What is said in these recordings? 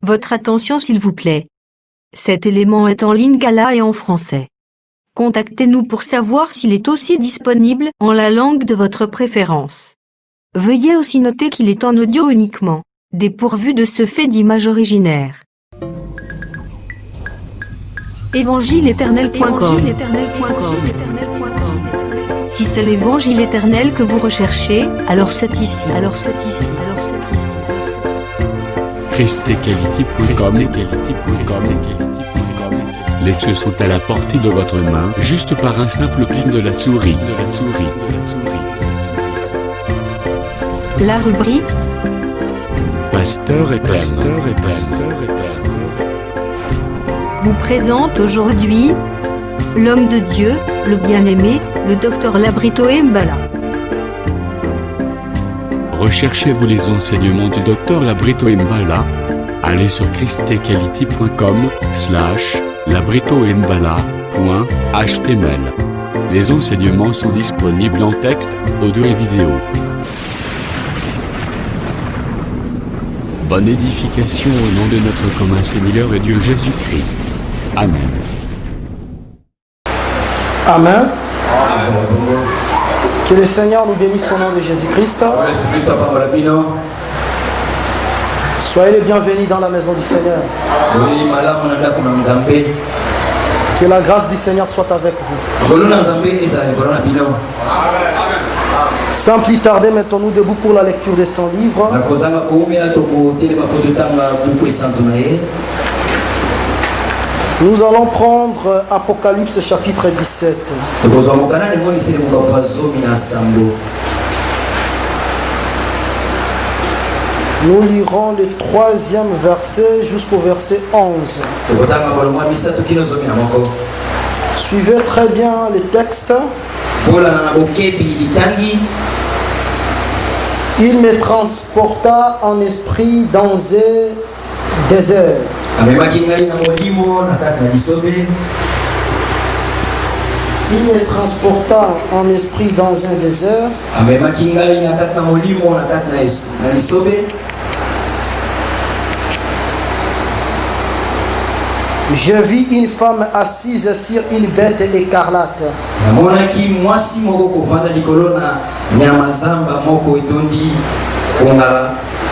Votre attention s'il vous plaît. Cet élément est en lingala et en français. Contactez-nous pour savoir s'il est aussi disponible en la langue de votre préférence. Veuillez aussi noter qu'il est en audio uniquement, dépourvu de ce fait d'image originaire. Évangile-éternel.com. Si c'est l'évangile éternel que vous recherchez, alors c'est ici. ChristEquality.com. Les cieux sont à la portée de votre main, juste par un simple clic de la souris. La rubrique Pasteur et pasteur. vous présente aujourd'hui l'homme de Dieu, le bien-aimé, le docteur Labrito Mbala. Recherchez-vous les enseignements du docteur Labrito Mbala? Allez sur christequality.com/labritombala.html. Les enseignements sont disponibles en texte, audio et vidéo. Bonne édification au nom de notre commun Seigneur et Dieu Jésus-Christ. Amen. Amen. Que le Seigneur nous bénisse au nom de Jésus-Christ. Soyez les bienvenus dans la maison du Seigneur. Que la grâce du Seigneur soit avec vous. Sans plus tarder, mettons-nous debout pour la lecture des 100 livres. Nous allons prendre Apocalypse chapitre 17. Nous lirons le 3e verset jusqu'au verset 11. Suivez très bien les textes. Il me transporta en esprit dans un désert. Il me transporta en esprit dans un désert. Je vis une femme assise sur une bête écarlate.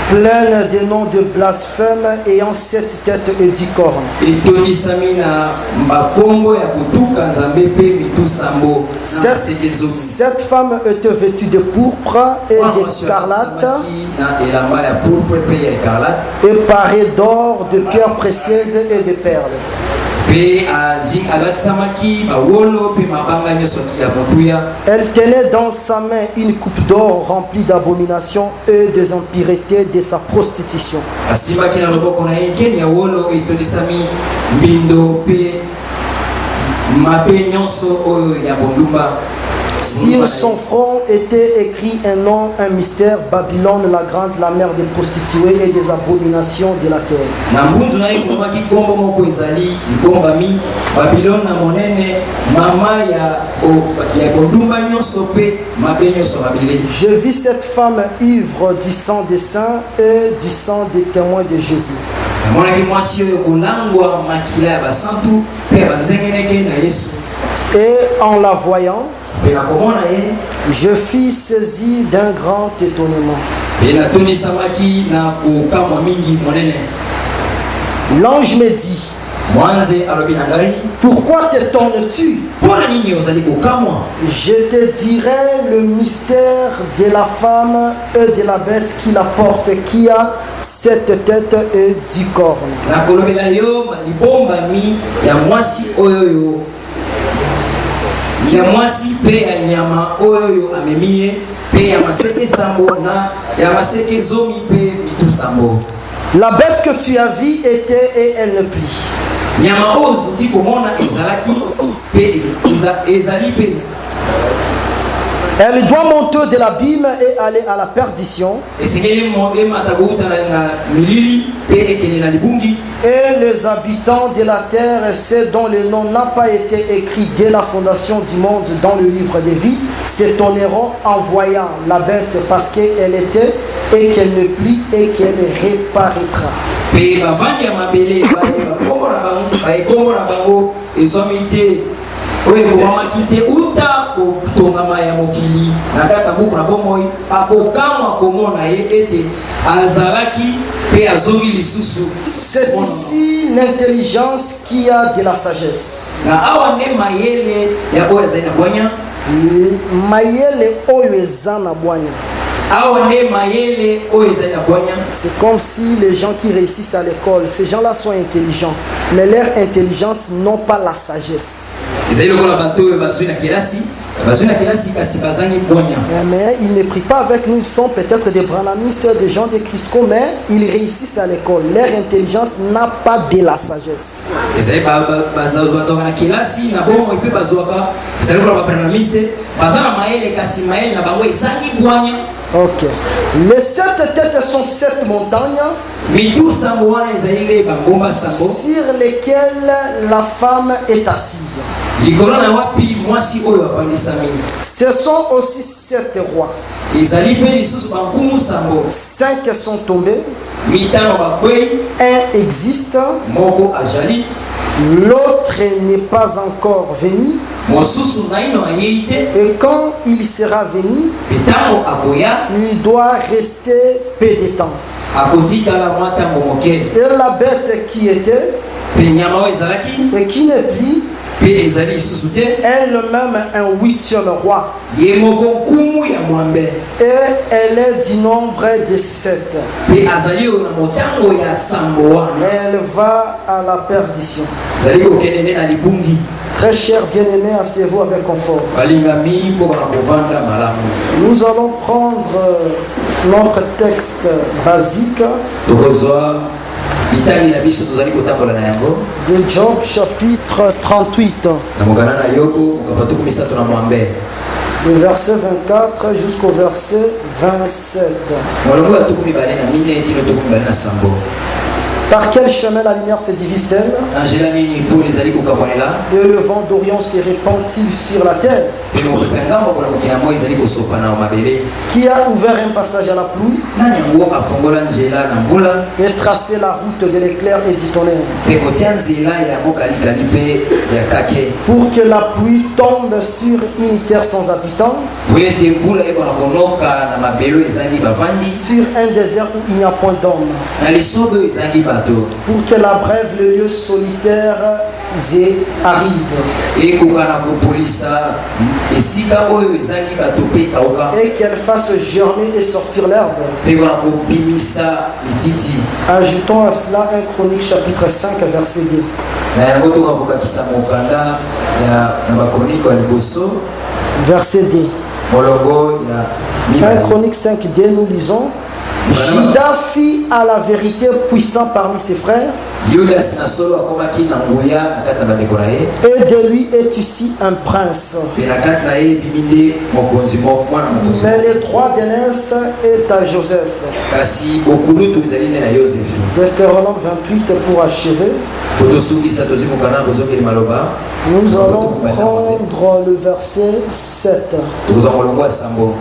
Pleine de noms de blasphème, ayant 7 têtes et 10 cornes. Cette femme était vêtue de pourpre et d'écarlate, et parée d'or, de pierres précieuses et de perles. Elle tenait dans sa main une coupe d'or remplie d'abominations et des impuretés de sa prostitution. Sur son front était écrit un nom, un mystère: Babylone la grande, la mère des prostituées et des abominations de la terre. Je vis cette femme ivre du sang des saints et du sang des témoins de Jésus. Et en la voyant, je fus saisi d'un grand étonnement. L'ange me dit: pourquoi t'étonnes-tu? Je te dirai le mystère de la femme et de la bête qui la porte, qui a 7 têtes et 10 cornes. La bête que tu as vue était et elle ne plie. Elle doit monter de l'abîme et aller à la perdition. Et les habitants de la terre, ceux dont le nom n'a pas été écrit dès la fondation du monde dans le livre de vie, s'étonneront en voyant la bête, parce qu'elle était et qu'elle ne plie et qu'elle reparaîtra. Pe bavandi ya mabele baekombo na bango ezomi te oyo ekomamaki te uta kotongama ya mokili na kaka buku na bomoi akokamwa komona ye ete azalaki mpe azongi lisusu. C'est ici l'intelligence qui a de la sagesse. na awa nde mayele ya oyo ezali na bwanya. Mayele oyo eza na bwanya. awa nde mayele oyo ezali na bwanya. C'est comme si les gens qui réussissent à l'école, ces gens-là sont intelligents, mais leur intelligence n'ont pas la sagesse. ezali lokola bato oyo bazwi na kelasi kasi bazangi bwanya. Mais ils ne prient pas avec nous, ils sont peut-être des branamistes, des gens de Crisco, mais ils réussissent à l'école. Leur intelligence n'a pas de la sagesse. ezali bazwaka na kelasi na bongo mpe bazwaka ezali lokola babranamiste baza na mayele kasi mayele na bango ezangi bwanya. Ok. Les 7 têtes sont 7 montagnes mitu sambo wana ezali nde bangomba sambo sur lesquelles la femme est assise. likolo na wapi mwasi oyo apandisami. Ce sont aussi 7 rois. ezali mpe lisusu bankumu sambo 5 sont tombés, mitano bakwei, un existe, moko ajali, l'autre n'est pas encore venu. mosusu naino ayei te, Et quand il sera venu, ntango akoya il doit rester peu de temps. akotikala mwa ntango moke. Et la bête qui était mpe nyama oyo ezalaki et qui n'est plus, mpe ezali lisusu te, elle-même un 8e roi. ye moko nkumu ya mwambe Et elle est du nombre de 7. mpe azali oyo na motango ya sambo wana Elle va à la perdition. ezali kokende nde na libungi. Très cher bien-aimé, asseyez-vous avec confort. balingami mpo na kovanda malamu. Nous allons prendre notre texte basique tokozwa bitani na biso tozali kotambola na yango de Job chapitre 38, na mokana na yobo mokapatuku misato na mwambe du verset 24 jusqu'au verset 27. molongo ya tuku mibale na mine tino tuku mibale na sambo. Par quel chemin la lumière se divise-t-elle? angela nini mpo ezali kokamonela Et le vent d'Orient se répand-il sur la terre? mpe mokanga moko na mokili yango ezali kosopa na mabele. Qui a ouvert un passage à la pluie nani yango afongola nzela na mbula et tracé la route de l'éclair et du tonnerre, mpe kotia nzela ya mokalikali mpe ya kake pour que la pluie tombe sur une terre sans habitants, po ete mbula ekona konoka na mabele ezangi bavandi sur un désert où il n'y a point d'homme, na lisobe oyo ezangi bato pour que la brève le lieu solitaire et aride, ekoka na kopolisa esika oyo ezangi bato mpe kauka et qu'elle fasse germer et sortir l'herbe. mpe kona kobimisa lititi. Ajoutons à cela 1 Chronique chapitre 5 verset 2. na yango toka kokakisa mokanda na bakronike ya liboso Verset 2. molongo ya 1 Chronique 5 2, nous lisons: Juda fit à la vérité puissant parmi ses frères, yudas na solo akomaki na nguya na kati na bandeko na ye et de lui est ici un prince. mpe na kati na ye ebimi nde mokonzi mwana mokonzi. Mais le droit d'aînesse est à Joseph. kasi bokulutu ezali nde na yosefi. Deutéronome 28 pour achever. po tosukisa tozwi mokanda kozongeli maloba Nous allons prendre le verset 7. tokozwa molongo ya sambo.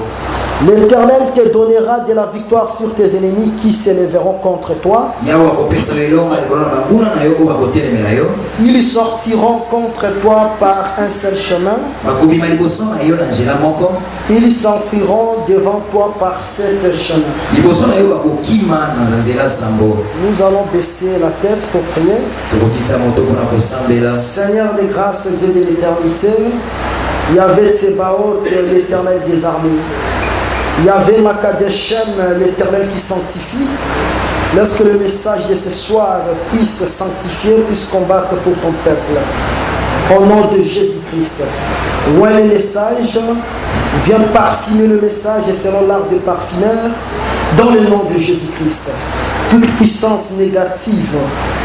L'Éternel te donnera de la victoire sur tes ennemis qui s'élèveront contre toi. yawe akopesa elonga likolo na banguna na yo oyo bakotelemela yo. Ils sortiront contre toi par un seul chemin. bakobima liboso na yo na nzela moko. Ils s'enfuiront devant toi par sept chemins. liboso na yo bakokima na nzela sambo. Nous allons baisser la tête pour prier. tokokitisa moto mpona kosambela. Seigneur des grâces, Dieu de l'éternité, Yahvé Tsebaoth, l'éternel des armées, Yahvé Makadeshem, l'éternel qui sanctifie. Laisse que le message de ce soir puisse sanctifier, puisse combattre pour ton peuple. Au nom de Jésus-Christ. Ouais, le message, viens parfumer le message selon l'art de parfumeur, dans le nom de Jésus-Christ. Toute puissance négative,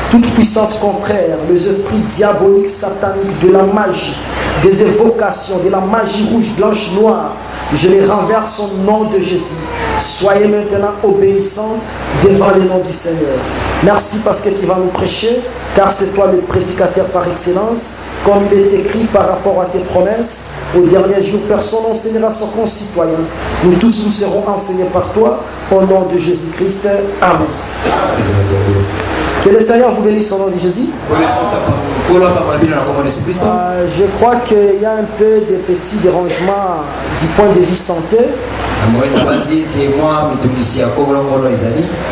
toute puissance contraire, les esprits diaboliques, sataniques, de la magie, des évocations, de la magie rouge, blanche, noire, je les renverse au nom de Jésus. Soyez maintenant obéissants devant le nom du Seigneur. Merci parce que tu vas nous prêcher, car c'est toi le prédicateur par excellence, comme il est écrit par rapport à tes promesses. Au dernier jour, personne n'enseignera son concitoyen. Nous tous nous serons enseignés par toi. Au nom de Jésus-Christ. Amen. Que le Seigneur vous bénisse au nom de Jésus. Je crois qu'il y a un peu de petits dérangements du point de vue santé.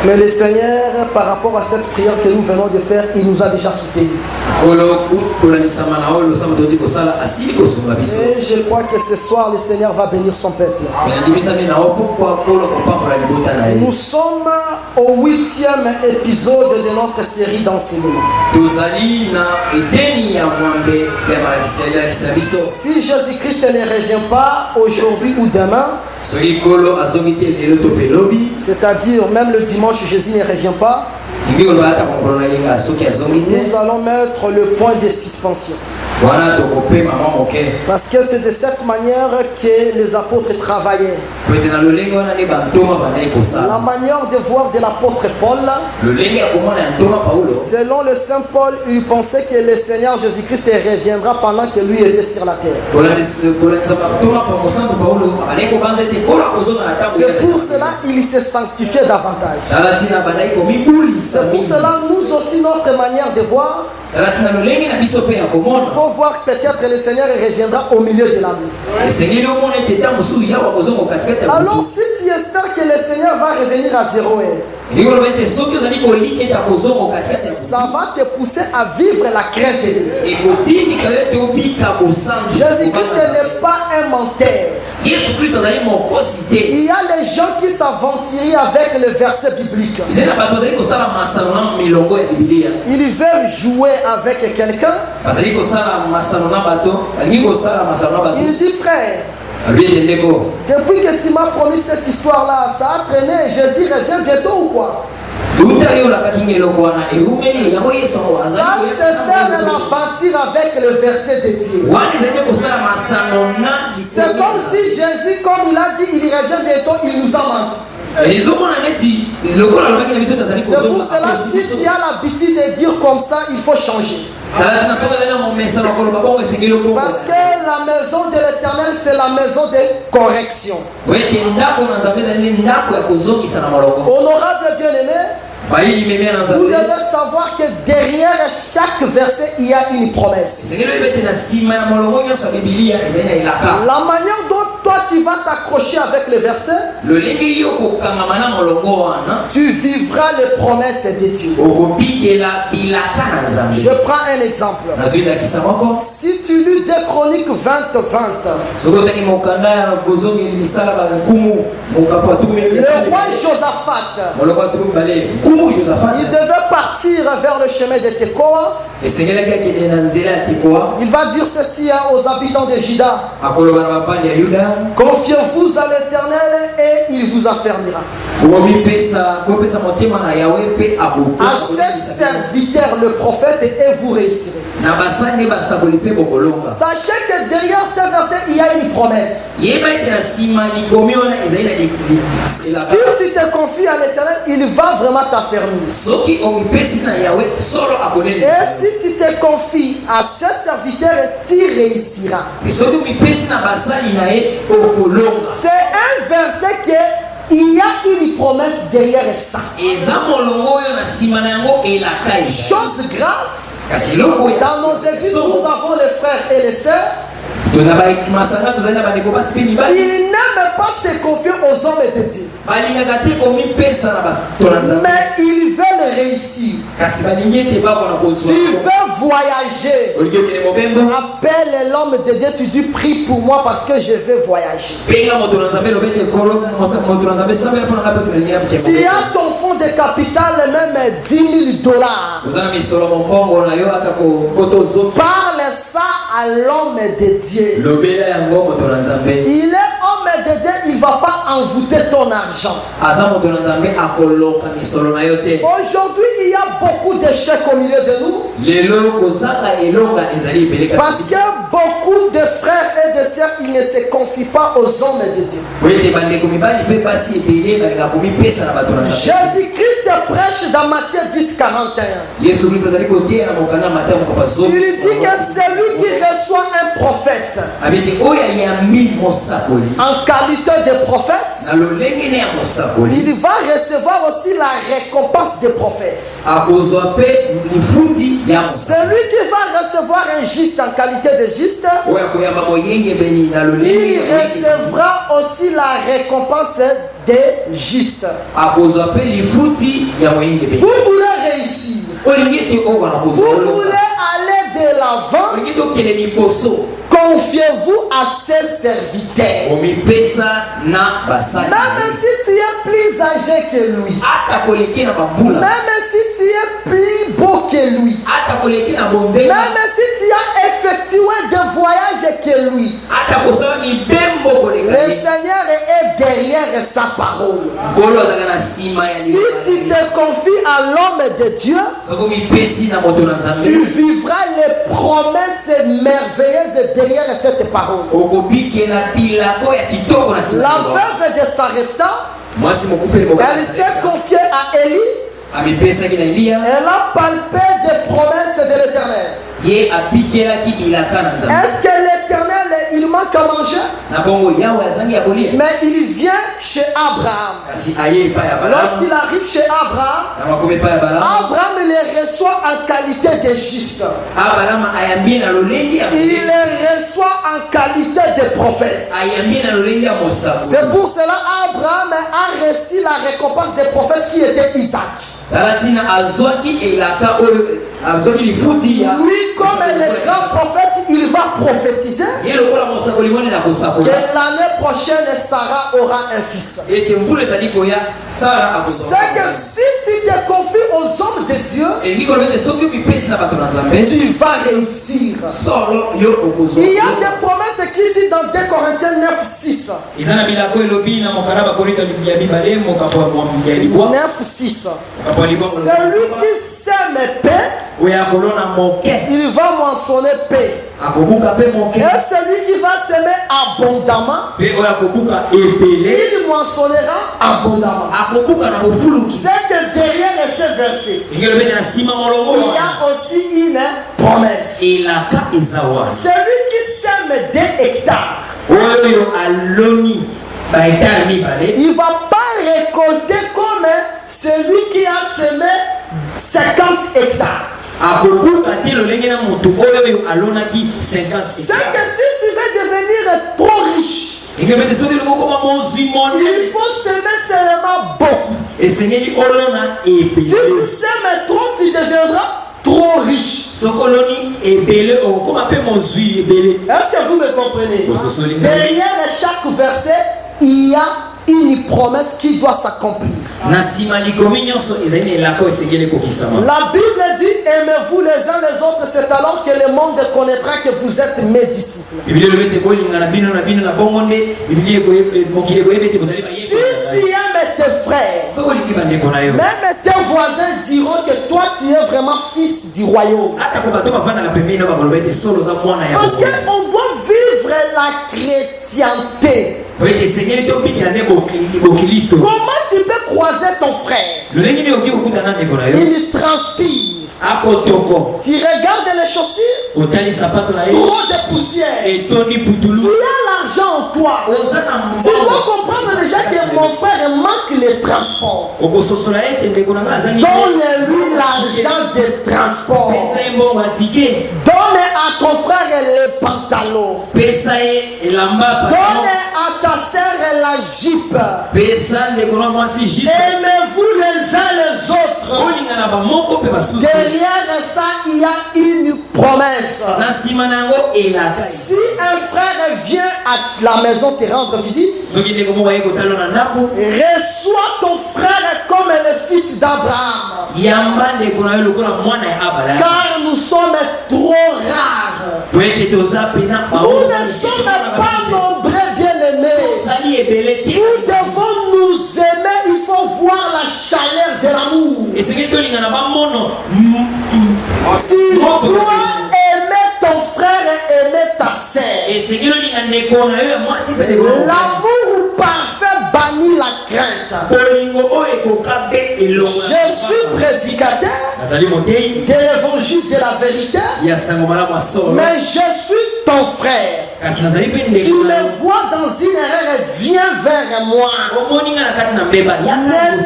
Mais le Seigneur, par rapport à cette prière que nous venons de faire, il nous a déjà soutenus. Et je crois que ce soir, le Seigneur va bénir son peuple. Nous sommes au 8e épisode de notre série d'enseignement. Si Jésus-Christ ne revient pas aujourd'hui ou demain, c'est-à-dire même le dimanche, Jésus ne revient pas, nous allons mettre le point de suspension. Parce que c'est de cette manière que les apôtres travaillaient. La manière de voir de l'apôtre Paul, selon le Saint Paul, il pensait que le Seigneur Jésus-Christ reviendra pendant que lui était sur la terre. C'est pour cela qu'il se sanctifiait davantage. C'est pour cela nous aussi notre manière de voir. Il faut voir peut-être le Seigneur reviendra au milieu de la nuit. Alors si tu espères que le Seigneur va revenir à 0 heure, ça va te pousser à vivre la crainte de Dieu. Jésus-Christ n'est pas un menteur. Il y a les gens qui s'aventurent avec le verset biblique. Ils veulent jouer avec quelqu'un. Il dit frère, depuis que tu m'as promis cette histoire-là, ça a traîné, Jésus revient bientôt ou quoi? Ça c'est faire l'aventure avec le verset de Dieu. C'est comme si Jésus, comme il a dit, il revient bientôt, il nous a menti. C'est pour cela, si tu as l'habitude de dire comme ça, il faut changer. Parce que la maison de l'Éternel, c'est la maison de correction. Honorable bien-aimé, vous devez savoir que derrière chaque verset, il y a une promesse. La manière dont toi tu vas t'accrocher avec le verset, tu vivras les promesses de Dieu. Je prends un exemple. Si tu lis 2 Chroniques 20:20, le roi Josaphat, il devait partir vers le chemin de Tekoa. Il va dire ceci aux habitants de Juda: confiez-vous à l'Éternel et il vous affermira. À ses serviteurs, le prophète, et vous réussirez. Sachez que derrière ces versets, il y a une promesse. Si tu te confies à l'Éternel, il va vraiment t'affermir. Et si tu te confies à ses serviteurs, tu réussiras. C'est un verset que il y a une promesse derrière ça. Chose grave, dans nos églises, nous avons les frères et les sœurs. Il n'aime pas se confier aux hommes de Dieu, mais ils veulent réussir. Tu veux voyager, appelle l'homme de Dieu, tu dis prie pour moi parce que je veux voyager. Tu as ton fonds de capital, même $10,000. Parle ça à l'homme de Dieu. Il est homme de Dieu, il ne va pas envoûter ton argent. Aujourd'hui, il y a beaucoup d'échecs au milieu de nous. Parce que beaucoup de frères et de sœurs, ils ne se confient pas aux hommes de Dieu. Jésus-Christ prêche dans Matthieu 10, 41. Yesu Kristo azali koteya na mokanda Matayo mokapa Il dit que celui qui reçoit un prophète abeti oyo ayambi mosakoli en qualité de prophète, na lolenge ne ya mosakoli il va recevoir aussi la récompense des prophètes. akozwa mpe lifuti ya mosakoli. Celui qui va recevoir un juste en qualité de juste, oyo akoyamba moyengebeli na il lolenge recevra aussi la récompense des justes. akozwa mpe lifuti ya moyengebeli. Vous voulez réussir, olingi ete okwana vous voulez aller de l'avant, olingi tokende liboso confiez-vous à ses serviteurs. omipesa na basali Même si tu es plus âgé que lui, ata koleki na bavula même si tu es plus beau que lui, ata koleki na bonzenga même si tu as effectué des voyages que lui, ata kosala mibembo koleka le ye Seigneur est derrière sa parole. ngolo azalaka na nsima ya Si tu te confies à l'homme de Dieu, soko mipesi na moto na tu nzambe vivras les promesses merveilleuses derrière cette parole. okobikela bilako ya kitoko na La nsima veuve de Sarepta, mwasi mokufeli elle s'est confiée à Élie, amipesaki na eliya elle a palpé des promesses de l'Éternel. ye abikelaki bilaka na nzambe Est-ce que l'Éternel, il manque à manger? na bongo yawe azangi ya kolia Mais il vient chez Abraham. kasi aye epai ya Lorsqu'il balamu arrive chez Abraham, na makomi epai ya balamu Abraham les reçoit en qualité de juste. abalama ayambi na lolenge ya Il les reçoit en qualité de prophète. ayambi na lolenge ya mosako C'est pour cela Abraham a reçu la récompense des prophètes qui était Isaac. tala ntina azwaki elaka oyo azwaki lifuti ya Lui, comme le grand prophète, il va prophétiser ye lokola mosakoli monene na que kosakola l'année prochaine, Sarah aura un fils. ete mvula ezali koya sara C'est que si tu te confies aux hommes de Dieu, elingi koloba ete soki omipesi na bato na nzambe tu vas réussir. solo yo okozwa Il y a des promesses qui disent dans 2 Corinthiens 9, 6. eza na bilako elobi na mokanda bakorinto ya mibale mokambo ya libwa 9, 6. mokambo ya libwa Celui qui sème paix, oyo akolona moke il va moissonner paix. akobuka mpe moke Et celui qui va s'aimer abondamment, mpe oyo akobuka ebele il moissonnera abondamment. akobuka na bofuluki C'est que derrière ce verset, elingi elobi ete na nsima molongo il y a aussi une promesse. elaka eza wana Celui qui sème 2 hectares, oyo aloni bahectare mibale il ne va pas récolter comme celui qui a semé 50 hectares. akobuka te lolenge na moto oyo alonaki 50 C'est que si tu veux devenir trop riche, ekebete soki lokokoma mozwi il monene faut semer seulement beaucoup. esengeli olona Si tu ebele sèmes trop, tu deviendras trop riche. soki oloni ebele okokoma mpe mozwi ebele Est-ce que vous me comprenez? Bososoli. Derrière chaque verset, il y a une promesse qui doit s'accomplir. na nsima likomi nyonso ezali na elaka oyo esengeli ekokisama La Bible dit aimez-vous les uns les autres, c'est alors que le monde connaîtra que vous êtes mes disciples. biblia elobi ete bolingana bino na bongo nde biblia mokili ekoyebi ete bozali Si tu aimes tes frères, soki olingi bandeko na yo même tes voisins diront que toi tu es vraiment fils du royaume. ata ko bato bavandaka pembeni na bakoloba ete solo oza mwana ya Parce qu'on doit vivre la chrétienté. po ete esengeli tobikela nde bokilisto Comment tu peux croiser ton frère? lolenge nde oki kokutana ndeko na yo Il transpire. akotoko Tu regardes les chaussures, otali sapato na ye trop de poussière. etondi Tu putulu as l'argent en toi. oza na Tu dois mbongo comprendre déjà que mon frère manque le transport. okososola ete ndeko na nga azangi Donne-lui l'argent de transport. pesa ye mbongo atike Donne à ton frère les pantalons. pesa ye elamba Donne à ta sœur la jupe. pesa ndeko na mwasi jipe Aimez-vous les uns les autres. olingana bamoko mpe basusi Derrière ça, il y a une promesse. na nsima na yango elaka Si un frère vient à la maison te rendre visite, soki ndeko moko aye kotala na ndako reçois ton frère comme le fils d'Abraham. yamba ndeko na yo lokola mwana ya abala Car nous sommes trop rares. po ete toza pena Nous ne sommes pas nombreux, bien-aimés. ozali ebele te Nous devons nous aimer. Il faut voir la chaleur de l'amour. esengeli tolingana bamono Tu dois aimer ton frère et aimer ta sœur. esengeli olinga ndeko na yo ya mwasi mpe ndeko na yo. L'amour parfait bannit parmi la crainte. Je suis prédicateur de l'évangile de la vérité, mais je suis ton frère. Tu me vois dans une erreur et viens vers moi. Ne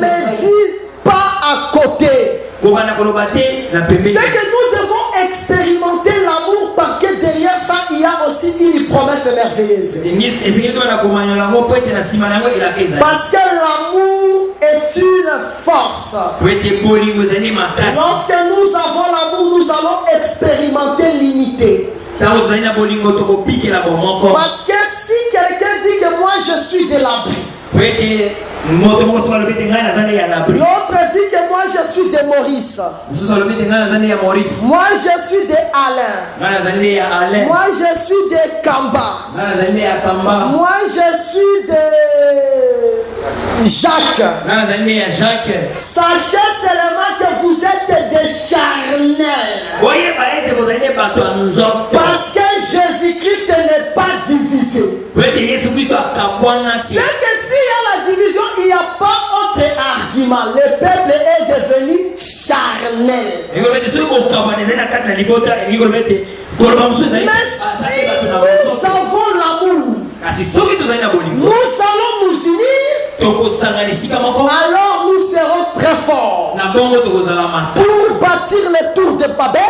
me dis pas à côté. C'est que nous devons expérimenter l'amour parce que derrière ça, il y a aussi une promesse merveilleuse. Parce que l'amour est une force. Lorsque nous avons l'amour, nous allons expérimenter l'unité. Parce que si quelqu'un dit que moi je suis de l'abri, l'autre dit que moi je suis de Maurice, moi je suis de Alain, moi je suis de Kamba, moi je suis de Jacques. Sachez seulement que vous êtes des charnels. Parce que Jésus-Christ n'est pas divisé. C'est que s'il y a la division, il n'y a pas autre argument. Le peuple est devenu charnel. Mais si nous avons l'amour, nous allons nous unir. Alors nous serons très forts pour bâtir les tours de Babel.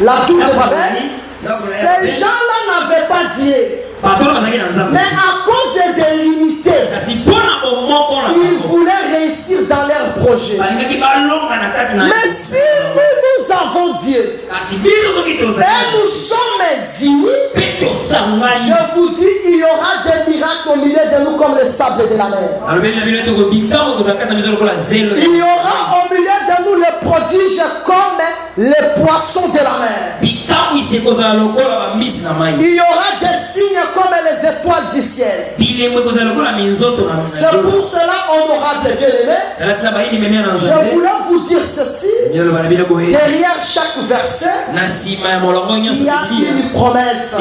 La tour de Babel, ces gens-là n'avaient pas Dieu. Mais à cause de l'unité, ils voulaient réussir dans leur projet. Mais si nous avons Dieu et nous sommes unis, je vous dis, il y aura des miracles au milieu de nous comme le sable de la mer. Il y aura au milieu de nous les prodiges comme les poissons de la mer. Il y aura des signes comme les étoiles du ciel. C'est pour cela on aura des bien-aimés. Je voulais vous dire ceci. Derrière chaque verset, il y a une promesse.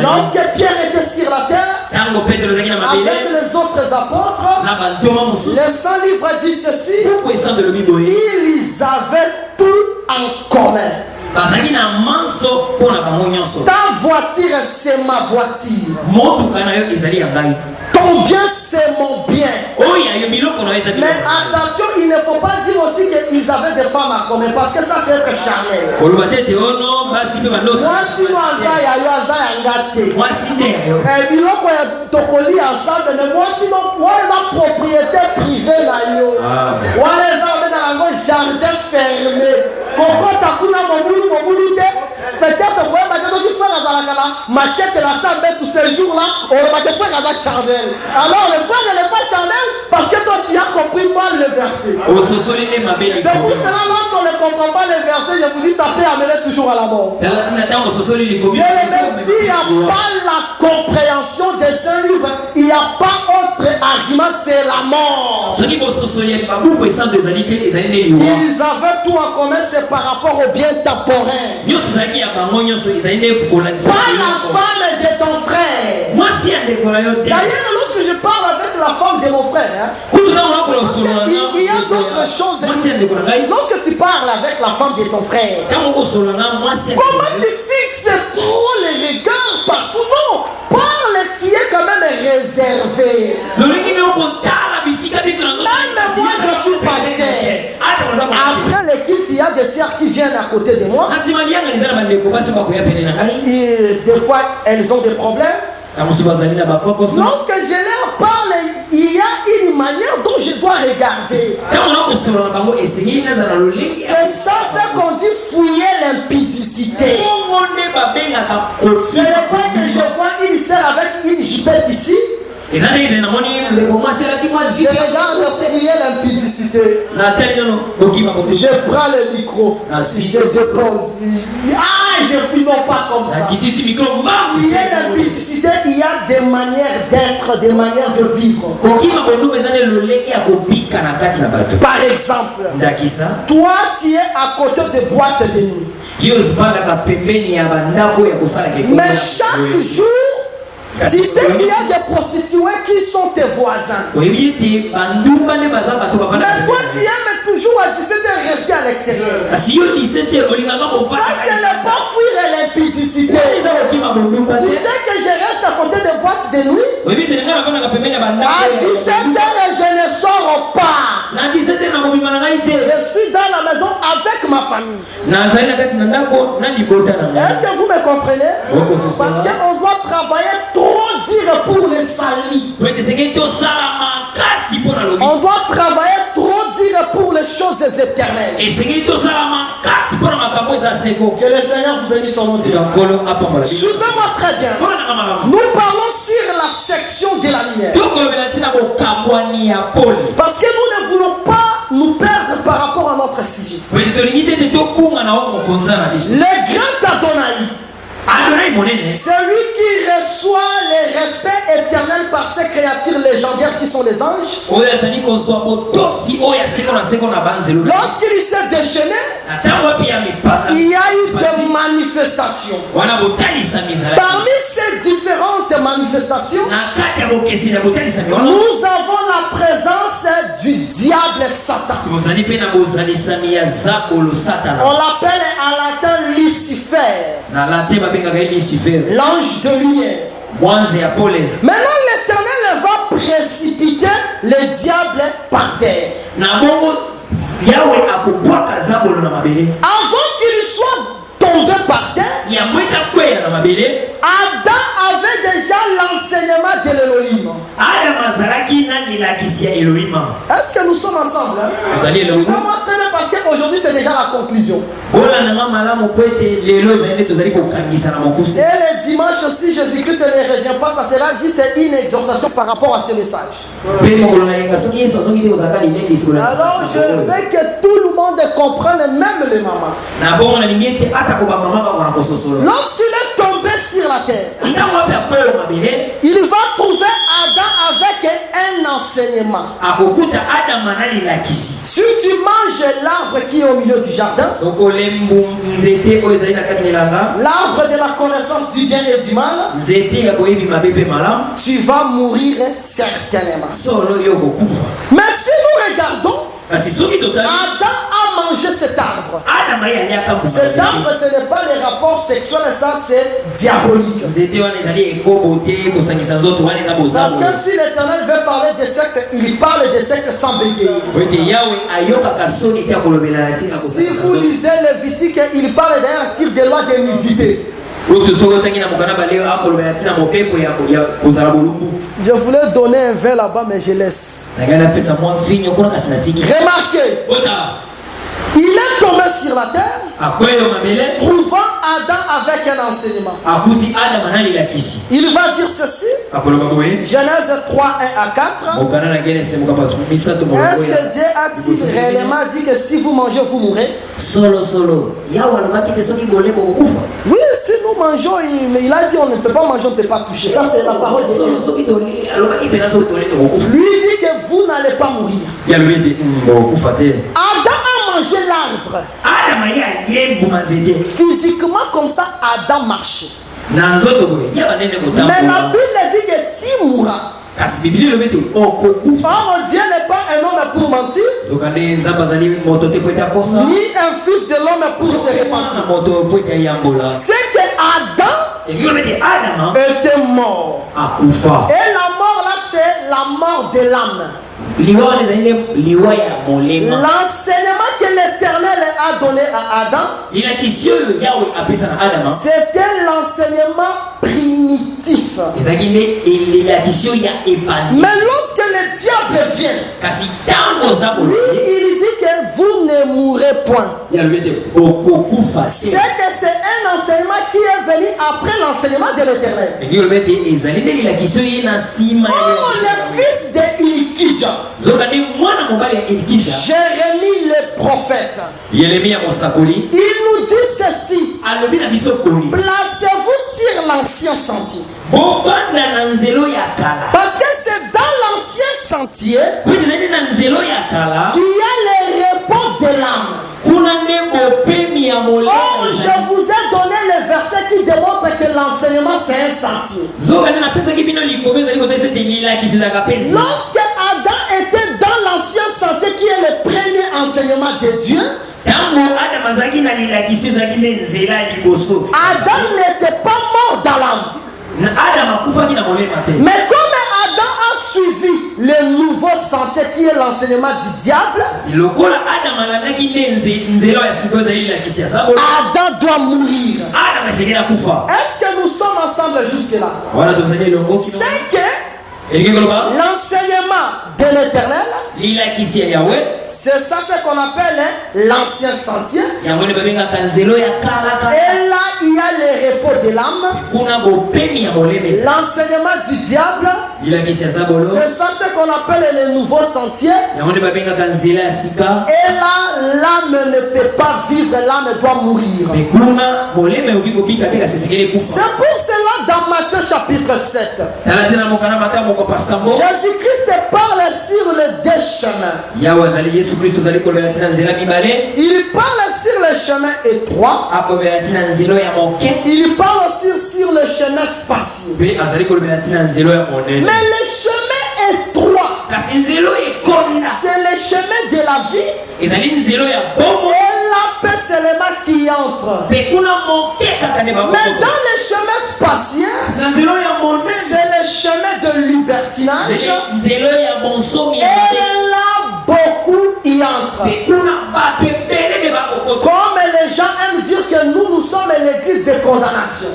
Lorsque Pierre était sur la terre avec les autres apôtres, le Saint-Livre dit ceci: ils avaient tout en commun. Ta voiture c'est ma voiture. Ton bien c'est mon bien. Mais attention, il ne faut pas dire aussi qu'ils avaient des femmes à commun, parce que ça c'est être charnel. Propriété privée jardin fermé. Peut-être machette la salle tous ces jours-là, on va te faire avec charnel. Alors le frère n'est pas charnel parce que toi tu as compris mal le verset. C'est pour cela lorsqu'on ne comprend pas le verset, je vous dis ça peut amener toujours à la mort. Bien aimé, s'il n'y a pas la compréhension de ce livre, il n'y a pas autre argument, c'est la mort. Ils avaient tout en commun, c'est par rapport au bien temporain. Pas la femme de ton frère. D'ailleurs, lorsque je parle avec la femme de mon frère, il y a d'autres choses. Lorsque tu parles avec la femme de ton frère, comment tu fixes trop les regards partout? Non, parle, tu es quand même réservé. Même moi, je suis pasteur. Après le culte, il y a des sœurs qui viennent à côté de moi. Et des fois, elles ont des problèmes. Lorsque je leur parle, il y a une manière dont je dois regarder. C'est ça, ce qu'on dit fouiller l'impudicité. Ce n'est pas que je vois une sœur avec une jupette ici. Je regarde fouiller l'impudicité. Je prends le micro. Je dépose. Je fuis non pas comme ça. Fouiller l'impudicité, il y a des manières d'être, des manières de vivre. Par exemple, toi tu es à côté de boîtes de nuit. Mais chaque jour, Tu sais qu'il y a des prostituées qui sont tes voisins. Mais toi, tu aimes toujours à 17h rester à l'extérieur. Ça, c'est ne pas fuir l'impudicité. Tu sais que je reste à côté des boîtes de nuit. À 17h, je ne sors pas. Je suis dans la maison avec ma famille. Est-ce que vous me comprenez? Parce qu'on doit travailler trop dire pour les salis. On doit travailler trop dire pour les choses éternelles. Que le Seigneur vous bénisse son nom. Suivez-moi très bien. Nous parlons sur la section de la lumière. Parce que nous ne voulons pas nous perdre par rapport à notre sujet. Le grand Adonai, celui qui reçoit le respect éternel par ses créatures légendaires qui sont les anges, lorsqu'il s'est déchaîné, il y a eu des manifestations. Parmi ces différentes manifestations, nous avons la présence du diable Satan. On l'appelle en latin Lucifer, l'ange de lumière. Maintenant, l'Éternel va précipiter le diable par terre. Avant qu'il soit tombé par terre, Adam avait déjà l'enseignement de l'Élohim. Est-ce que nous sommes ensemble? Suivez-moi très bien parce qu'aujourd'hui c'est déjà la conclusion. Et le dimanche aussi, Jésus-Christ ne revient pas, ça sera juste une exhortation par rapport à ce message. Alors je veux que tout le monde comprenne, même les mamans. Lorsqu'il est tombé sur la terre, il va trouver Adam avec un enseignement. Si tu manges l'arbre qui est au milieu du jardin, l'arbre de la connaissance du bien et du mal, tu vas mourir certainement. Mais si nous regardons, Adam a mangé cet arbre. Cet arbre, ce n'est pas les rapports sexuels, ça c'est diabolique. Parce que si l'Éternel veut parler de sexe, il parle de sexe sans bégayer. Si vous lisez Lévitique, il parle d'ailleurs sur des lois de nudité. Je voulais donner un vin là-bas, mais je laisse. Remarquez, il est tombé sur la terre, trouvant Adam avec un enseignement. Il va dire ceci, Genèse 3, 1 à 4. Est-ce que Dieu a-t-il réellement dit que si vous mangez, vous mourrez? Oui, si nous mangeons, il a dit on ne peut pas manger, on ne peut pas toucher. Ça c'est la parole de Dieu. Lui dit que vous n'allez pas mourir. Adam a mangé l'arbre. Physiquement comme ça, Adam marchait. Mais la Bible dit que tu mourras. Or Dieu n'est pas un homme pour mentir, ni un fils de l'homme pour se repentir. C'est que Adam était mort. Et la mort là, c'est la mort de l'âme. L'enseignement que l'Éternel a donné à Adam, c'était l'enseignement primitif. Mais lorsque le diable vient, lui, il dit que vous ne mourrez point. C'est que c'est un enseignement qui est venu après l'enseignement de l'Éternel. Oh, le fils de Ilkidja, Jérémie le prophète, il nous dit ceci: placez-vous sur l'ancien sentier. Parce que c'est dans l'ancien sentier qu'il y a le repos de l'âme. Or, je vous ai donné le verset qui démontre que l'enseignement c'est un sentier. Lorsque Adam était dans l'ancien sentier qui est le premier enseignement de Dieu, Adam n'était pas mort dans l'âme. Mais comme Adam a suivi le nouveau sentier qui est l'enseignement du diable, Adam doit mourir. Est-ce que nous sommes ensemble jusque-là? C'est que l'enseignement de l'Éternel, c'est ça ce qu'on appelle l'ancien sentier. Et là, il y a le repos de l'âme. L'enseignement du diable, c'est ça ce qu'on appelle le nouveau sentier. Et là, l'âme ne peut pas vivre, l'âme doit mourir. C'est pour cela dans Matthieu chapitre 7, Jésus-Christ parle sur les deux chemins. Il parle sur le chemin étroit. Il parle aussi sur le chemin spacieux. Mais le chemin étroit, c'est le chemin de la vie. Et la paix, c'est le mal qui entre. Mais dans le chemin spacieux, c'est le chemin de libertinage. Et là, beaucoup y entrent. Comme les gens aiment dire que nous sommes l'église de condamnation.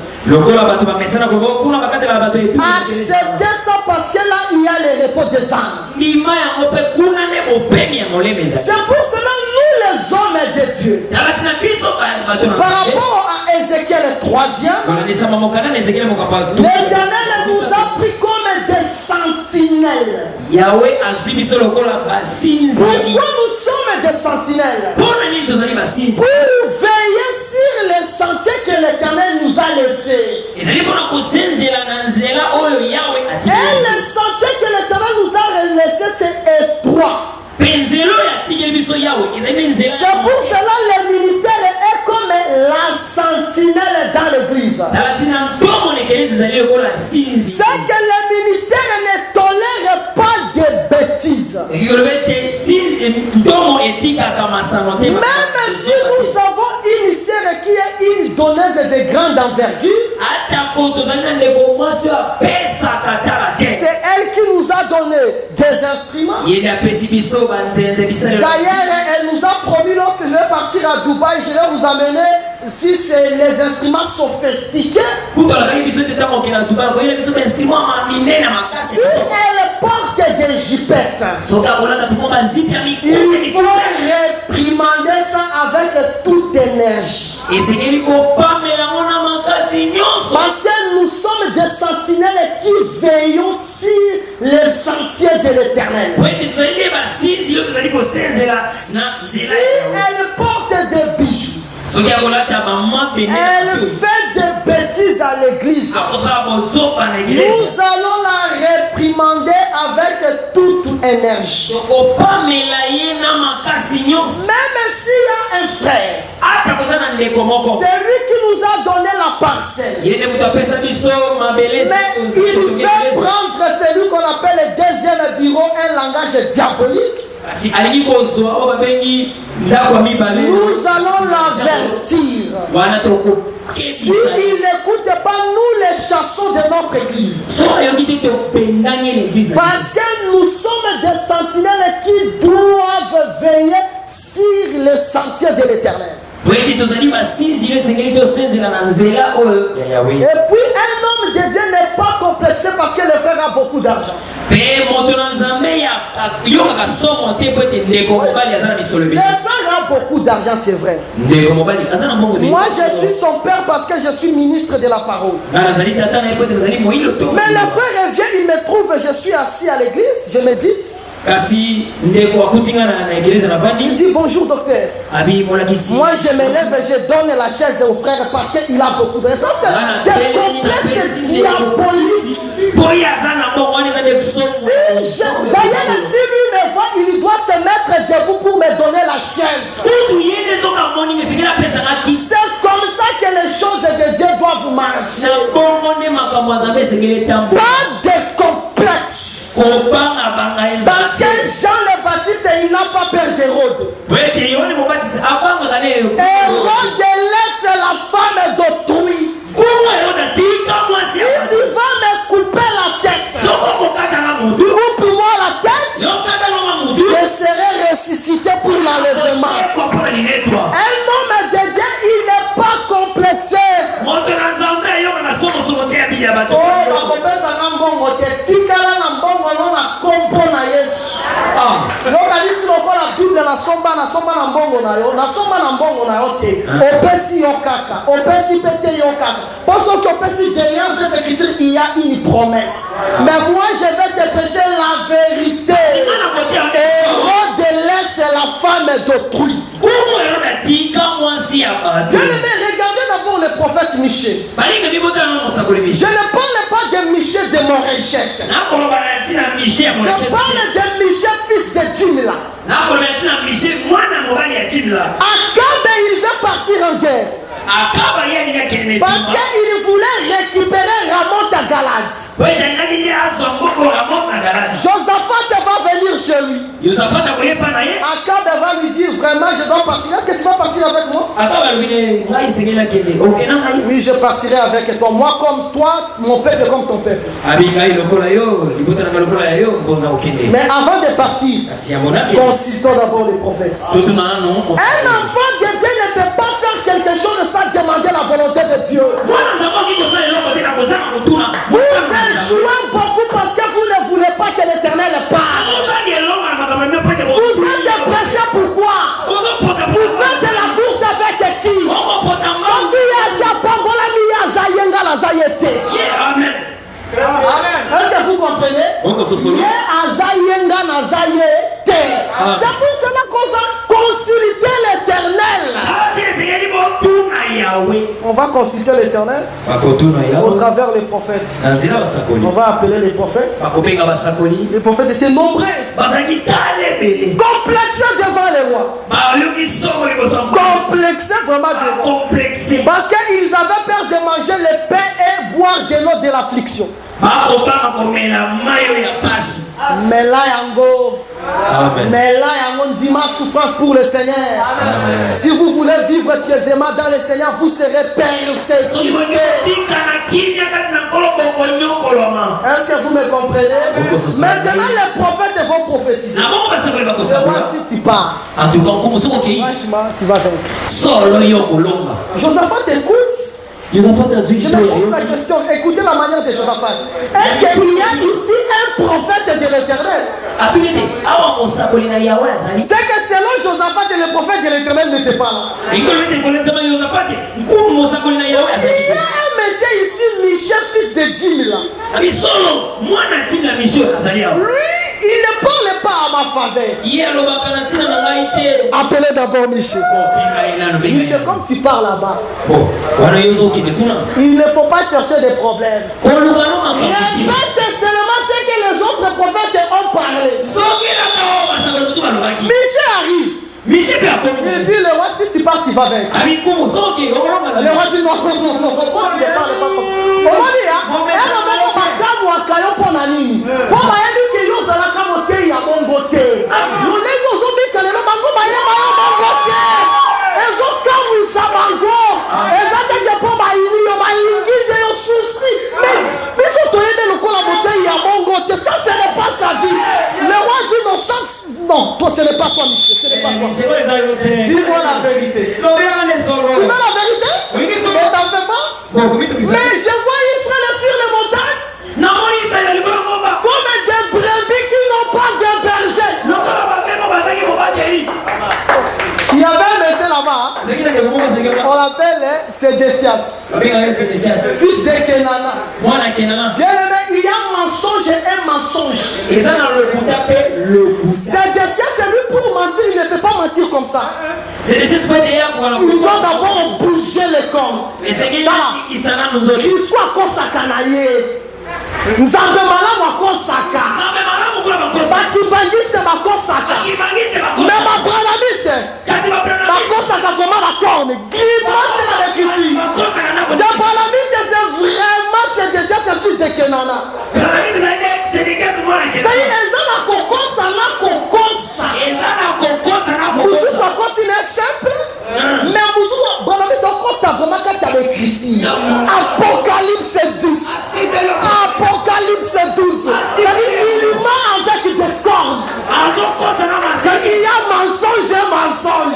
Acceptez ça parce que là, il y a le repos des âmes. C'est pour cela nous les hommes de Dieu. Par rapport à Ézéchiel 3e, l'Éternel nous a pris comme des sentinelles. Pourquoi nous sommes des sentinelles? Pour veiller sur les sentiers que l'Éternel nous a laissés. Et les sentiers que l'Éternel nous a laissés, c'est étroit. C'est pour cela que le ministère est comme la sentinelle dans l'église. C'est que le ministère ne tolère pas de bêtises. Même si nous avons une sœur qui est une donneuse de grande envergure, c'est elle qui nous a donné des instruments. D'ailleurs, elle nous a promis lorsque je vais partir à Dubaï, je vais vous amener, si c'est les instruments sophistiqués. Si elle porte des jipettes, il faut réprimander ça avec toute énergie. Parce que nous sommes des sentinelles qui veillons sur les sentiers de l'Éternel. Si elle porte des bijoux, elle fait des bêtises à l'église, nous allons la réprimander avec toute énergie. Même s'il y a un frère, c'est lui qui nous a donné la parcelle, mais il veut prendre celui qu'on appelle le deuxième bureau, un langage diabolique. Nous allons l'avertir. S'il n'écoute pas, nous les chassons de notre église. Parce que nous sommes des sentinelles qui doivent veiller sur les sentiers de l'Éternel. Et puis un homme de Dieu n'est pas complexé parce que le frère a beaucoup d'argent. Le frère a beaucoup d'argent, c'est vrai. Moi je suis son père parce que je suis ministre de la parole. Mais le frère revient, il me trouve, je suis assis à l'église, je médite. Il dit bonjour docteur. Moi je me lève et je donne la chaise au frère parce qu'il a beaucoup de... Ça c'est des complexes diaboliques. D'ailleurs si lui me voit, il doit se mettre debout pour me donner la chaise. C'est comme ça que les choses de Dieu doivent marcher. Pas de complexe. Parce que Jean le Baptiste, il n'a pas peur d'Hérode. Hérode laisse la femme d'autrui. Si tu vas me couper la tête, coupe-moi la tête, je serai ressuscité pour l'enlèvement. Un homme de Dieu, il n'est pas complexé. Il y a une promesse. Mais moi je vais te prêcher la vérité. Hérode laisse la femme d'autrui. Bien-aimé, regardez d'abord le prophète Michée. Je ne parle pas de Michée de Moréchette. Je parle de Michée, fils de Jimla. Akab, il veut partir en guerre. Parce qu'il voulait récupérer Ramoth à Galade. Josaphat va venir chez lui. Akab va lui dire vraiment je dois partir. Est-ce que tu vas partir avec moi? Oui, je partirai avec toi. Moi comme toi, mon peuple comme ton peuple. Mais avant de partir, consultons d'abord les prophètes. Un enfant de Dieu ne peut pas faire quelque chose sans demander la volonté de Dieu. Vous échouez beaucoup parce que vous ne voulez pas que l'Éternel parle. Vous êtes pressé pourquoi? Vous faites de la course avec qui? Est-ce que vous comprenez? C'est pour cela qu'on a consulté l'Éternel. On va consulter l'Éternel au travers les prophètes. On va appeler les prophètes. Les prophètes étaient nombreux, complexés devant les rois, complexés vraiment devant. Parce qu'ils avaient peur de manger le pain et boire de l'eau de l'affliction. Mais là, yango dit ma souffrance pour le Seigneur. Amen. Si vous voulez vivre pieusement dans le Seigneur, vous serez persécutés. Est-ce que vous me comprenez? Maintenant, les prophètes vont prophétiser. C'est moi si tu pars. Franchement, tu vas vaincre. Josaphat écoute. Je me pose la question, écoutez la manière de Josaphat. Est-ce qu'il y a ici un prophète de l'Éternel? C'est que selon Josaphat, le prophète de l'Éternel n'était pas là. Il y a un monsieur ici, Michel, fils de Jimla. Lui, il ne parle pas à ma faveur. Appelez d'abord Michel. Michel, comme tu parles là-bas, il ne faut pas chercher des problèmes. Répète seulement ce que les autres prophètes ont parlé. Michel arrive. Il dit le roi, si tu pars, tu vas vaincre. Le roi dit non, continue, parle pas comme ça. Ça, ce n'est pas sa vie. Le roi dit non, ça, non, toi, ce n'est pas toi, Michel, ce n'est pas toi. Dis-moi la vérité. Tu veux la vérité? Ne t'en fais pas. Mais je vois Israël sur les montagnes comme des brebis qui n'ont pas de berger. Il y avait un monsieur là-bas, on l'appelle Sédécias, fils de Kenana. Bien aimé, il y a un mensonge et un mensonge. Sédécias, c'est lui pour mentir, il ne peut pas mentir comme ça. Il doit d'abord bouger le corps. L'histoire qu'on s'acanaye. Nzambe malamu akosaka. Bakibangiste bakosaka. Mais babranamiste bakosaka vraiment la corne. Gribement c'est dans l'écriture. Des branamistes c'est vraiment c'est les fils de Kenana. C'est-à-dire, ils ont un cocosa. Moussous soit consigné simple, mais Moussous, bon, mais c'est encore ta vraiment quand tu as l'écriture. Apocalypse 10. Apocalypse 12. C'est-à-dire, il ment avec des cornes. C'est-à-dire, il y a mensonge et mensonge.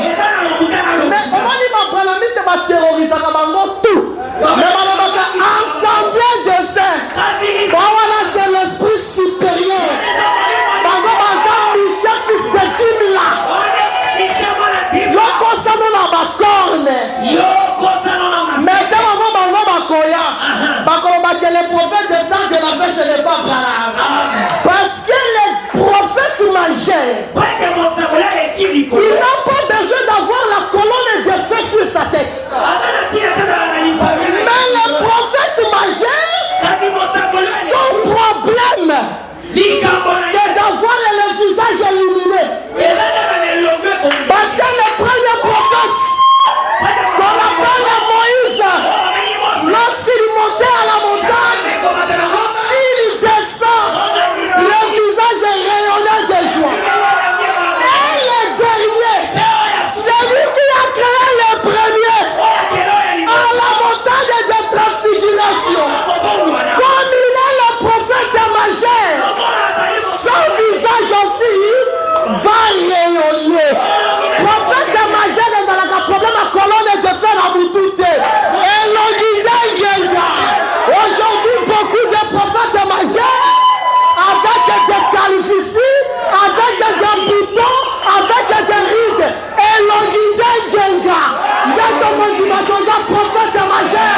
Mais comment il m'a pris de ma terroriser à tout. Mais assemblée de saints. Voilà, c'est l'esprit supérieur. Michel, fils de Jimla. Yoko Sanola Bakorne. Maintenant, on va Bakoya. Bakoya, que les prophètes de temps de la paix, ce n'est pas grave. Parce que les prophètes majeurs, ils n'ont pas besoin d'avoir la colonne de feu sur sa tête. Mais les prophètes majeurs, son problème, c'est d'avoir le visage éliminé. Parce que le premier prophète, qu'on appelle Moïse, lorsqu'il montait à la montagne, s'il descend, le visage est rayonnant de joie. Et le dernier, c'est lui qui a créé le premier à la montagne de transfiguration. Comme il est le prophète majeur, son visage aussi va rayonner. Prophète majeur est dans le problème à colonne de fer à Moutouté. Et l'Ogidengenda. Aujourd'hui, beaucoup de prophètes majeurs, avec des calvities, avec des boutons, avec des rides. Et l'Ogidengenda. D'être prophète majeur.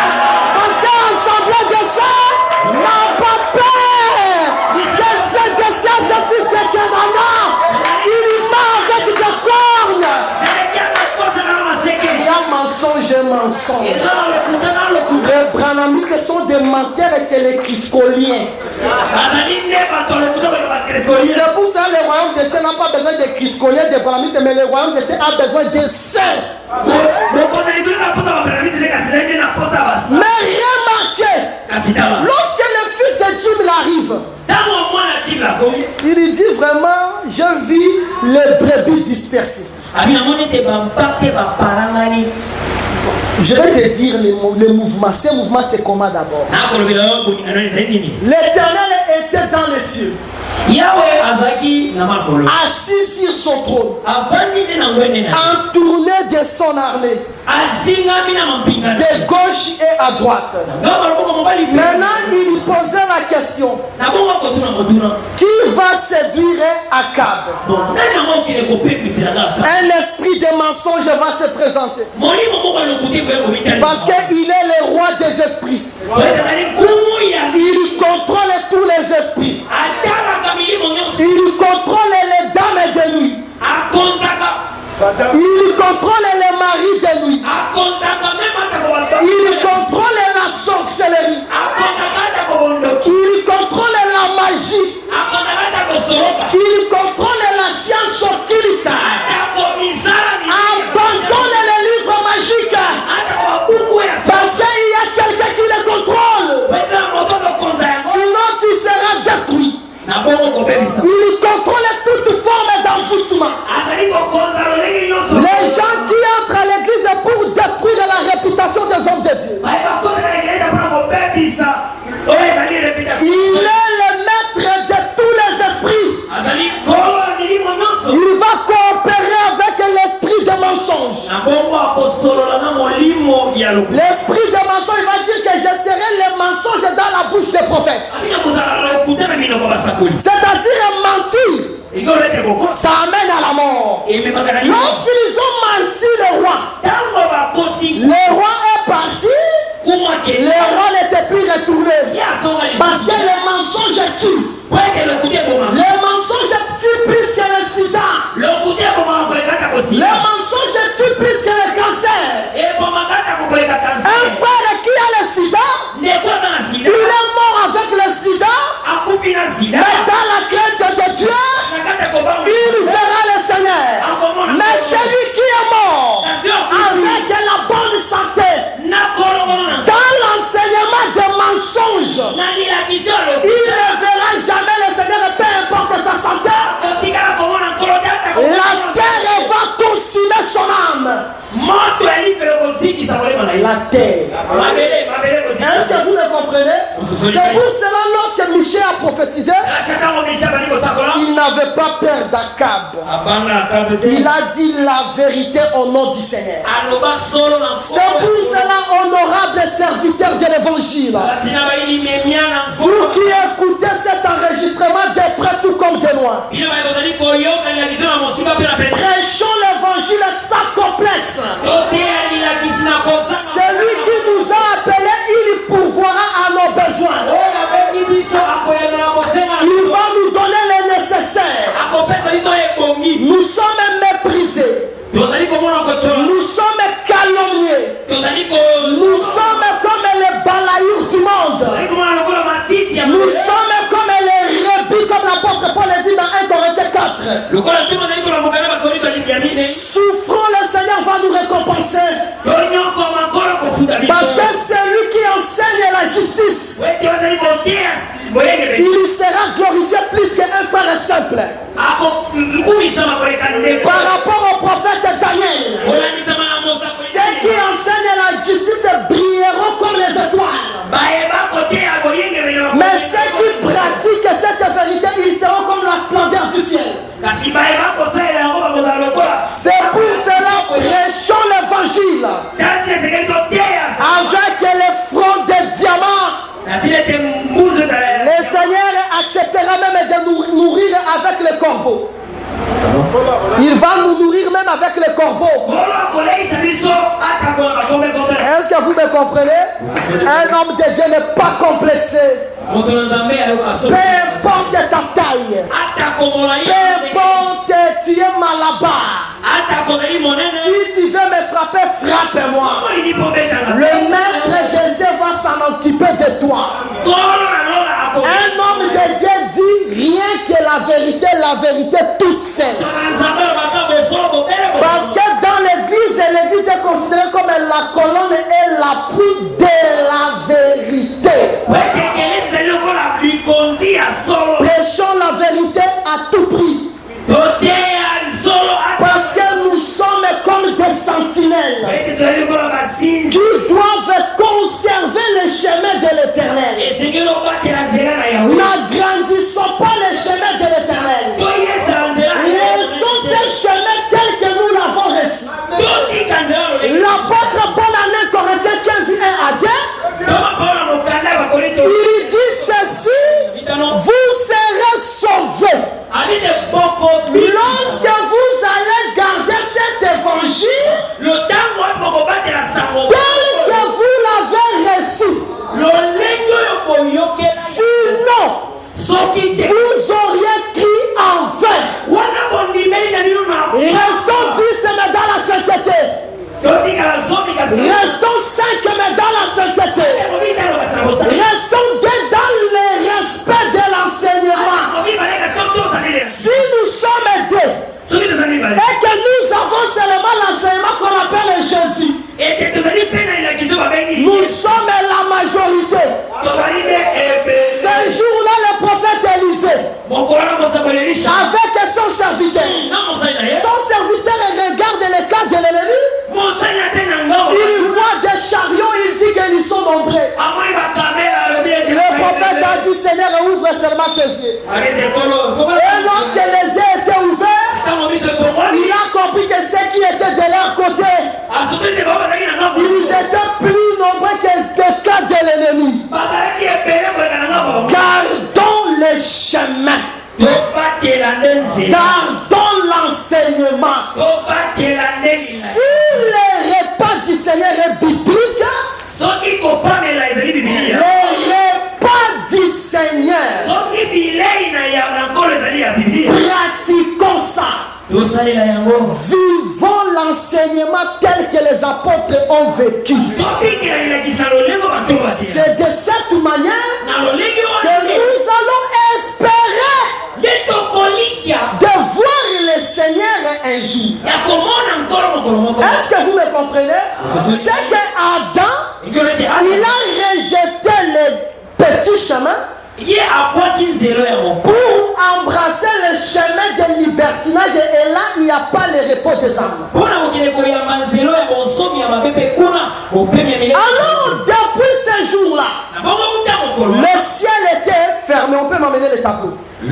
Parce qu'ensemble de ça, n'a pas peur. Que c'est de ces fils de Kenana. Il ment avec des cornes. Il y a mensonge et mensonge. Les branamistes sont des menteurs et que les criscoliens. C'est pour ça que le royaume des saints n'a pas besoin de criscoliens, des branamistes, mais le royaume des saints a besoin de saints. Mais remarquez, lorsque le fils de Jim arrive, il dit vraiment, je vis les brebis dispersées. Je vais te dire les mouvements. Ces mouvements, c'est comment d'abord? L'Éternel était dans les cieux, assis sur son trône, entourné de son armée, de gauche et à droite. Maintenant, il posait la question: qui va séduire Akab? Un esprit de mensonge va se présenter. Parce qu'il est le roi des esprits. Il contrôle tous les esprits. Il contrôle les dames de nuit. Il contrôle les maris de nuit. Il contrôle la sorcellerie. Il contrôle la magie. Il contrôle la science occulte. Abandonne les livres magiques. Parce qu'il y a quelqu'un qui les contrôle. Sinon tu seras détruit. Il contrôle toute forme d'envoûtement. Les gens qui entrent à l'église pour détruire la réputation des hommes de Dieu. Il est le maître de tous les esprits. Il va coopérer avec l'esprit de mensonge. L'esprit de mensonge, il va dire que je serai le mensonge dans la bouche des prophètes. C'est-à-dire mentir, ça amène à la mort. Lorsqu'ils ont menti le roi est parti. Le roi n'était plus retourné. Parce que le mensonge tue. Le mensonge tue plus que le sida. Le mensonge tue plus que le cancer. Un frère qui a le sida, il est mort avec le sida. Mais dans la crainte de Dieu, il verra le Seigneur. Mais celui qui est mort la terre. Est-ce que vous le comprenez? C'est pour cela, lorsque Michel a prophétisé, il n'avait pas peur d'Akab. Il a dit la vérité au nom du Seigneur. C'est pour cela, honorable serviteur de l'évangile, vous qui écoutez cet enregistrement de près tout comme de loin, prêchons l'évangile sans complexe. Celui qui nous a appelés, il pourvoira à nos besoins. Il va nous donner le nécessaire. Nous sommes méprisés. Nous sommes calomniés. Nous sommes comme les balayours du monde. Nous sommes comme les rébus, comme l'apôtre Paul a dit dans 1 Corinthiens 4. Souffrons, le Seigneur va nous récompenser. Parce que celui qui enseigne la justice, il sera glorifié plus qu'un frère simple. Par rapport au prophète Daniel, ceux qui enseignent la justice brilleront comme les étoiles. Mais ceux qui pratiquent cette vérité, ils seront comme la splendeur du ciel. C'est pour cela, prêchons l'évangile avec les fronts de diamants. Le Seigneur acceptera même de nous nourrir avec les corbeaux. Il va nous nourrir même avec les corbeaux. Est-ce que vous me comprenez? Un homme de Dieu n'est pas complexé. Peu importe ta taille, peu importe tu es malabar, si tu veux me frapper, frappe-moi. Le maître des cieux va s'en occuper de toi. Un homme de Dieu dit rien que la vérité tout seul. Parce que dans l'église est considérée comme la colonne et l'appui de la vérité. Prêchons la vérité à tout prix. Parce que nous sommes comme des sentinelles qui doivent conserver le chemin de l'Éternel. N'agrandissons pas le chemin de l'Éternel. Laissons ce chemin tel que nous l'avons reçu. L'apôtre Paul en 1 Corinthiens 15, 1 à 2, il dit ceci: vous serez sauvés lorsque vous allez garder cet évangile tel que vous l'avez reçu. Sinon, vous auriez crié en vain. Restons 10 mais dans la sainteté. Restons 5 mais dans la sainteté. Restons 2 dans le respect de l'enseignement. Si nous sommes 2 et que nous avons seulement l'enseignement qu'on appelle Jésus, nous sommes la majorité. Ce jour-là, le prophète Élisée, avec son serviteur regarde les cas de l'ennemi. Il voit des chariots, il dit qu'ils sont nombreux. Le prophète a dit: Seigneur, ouvre seulement ses yeux. Et lorsque les yeux étaient ouverts, il a compris que ceux qui étaient de leur côté, ils étaient plus nombreux que les cas de l'ennemi. Gardons le chemin. Gardons l'enseignement. Si le repas du Seigneur est biblique, le repas du Seigneur, pratiquons ça. Vivons l'enseignement tel que les apôtres ont vécu. C'est de cette manière que nous allons espérer de voir le Seigneur un jour. Est-ce que vous me comprenez? C'est que Adam, il a rejeté le petit chemin pour embrasser le chemin de libertinage, et là il n'y a pas le repos des âmes. Alors depuis ce jour-là, le ciel était fermé. On peut m'amener les tableaux. Comme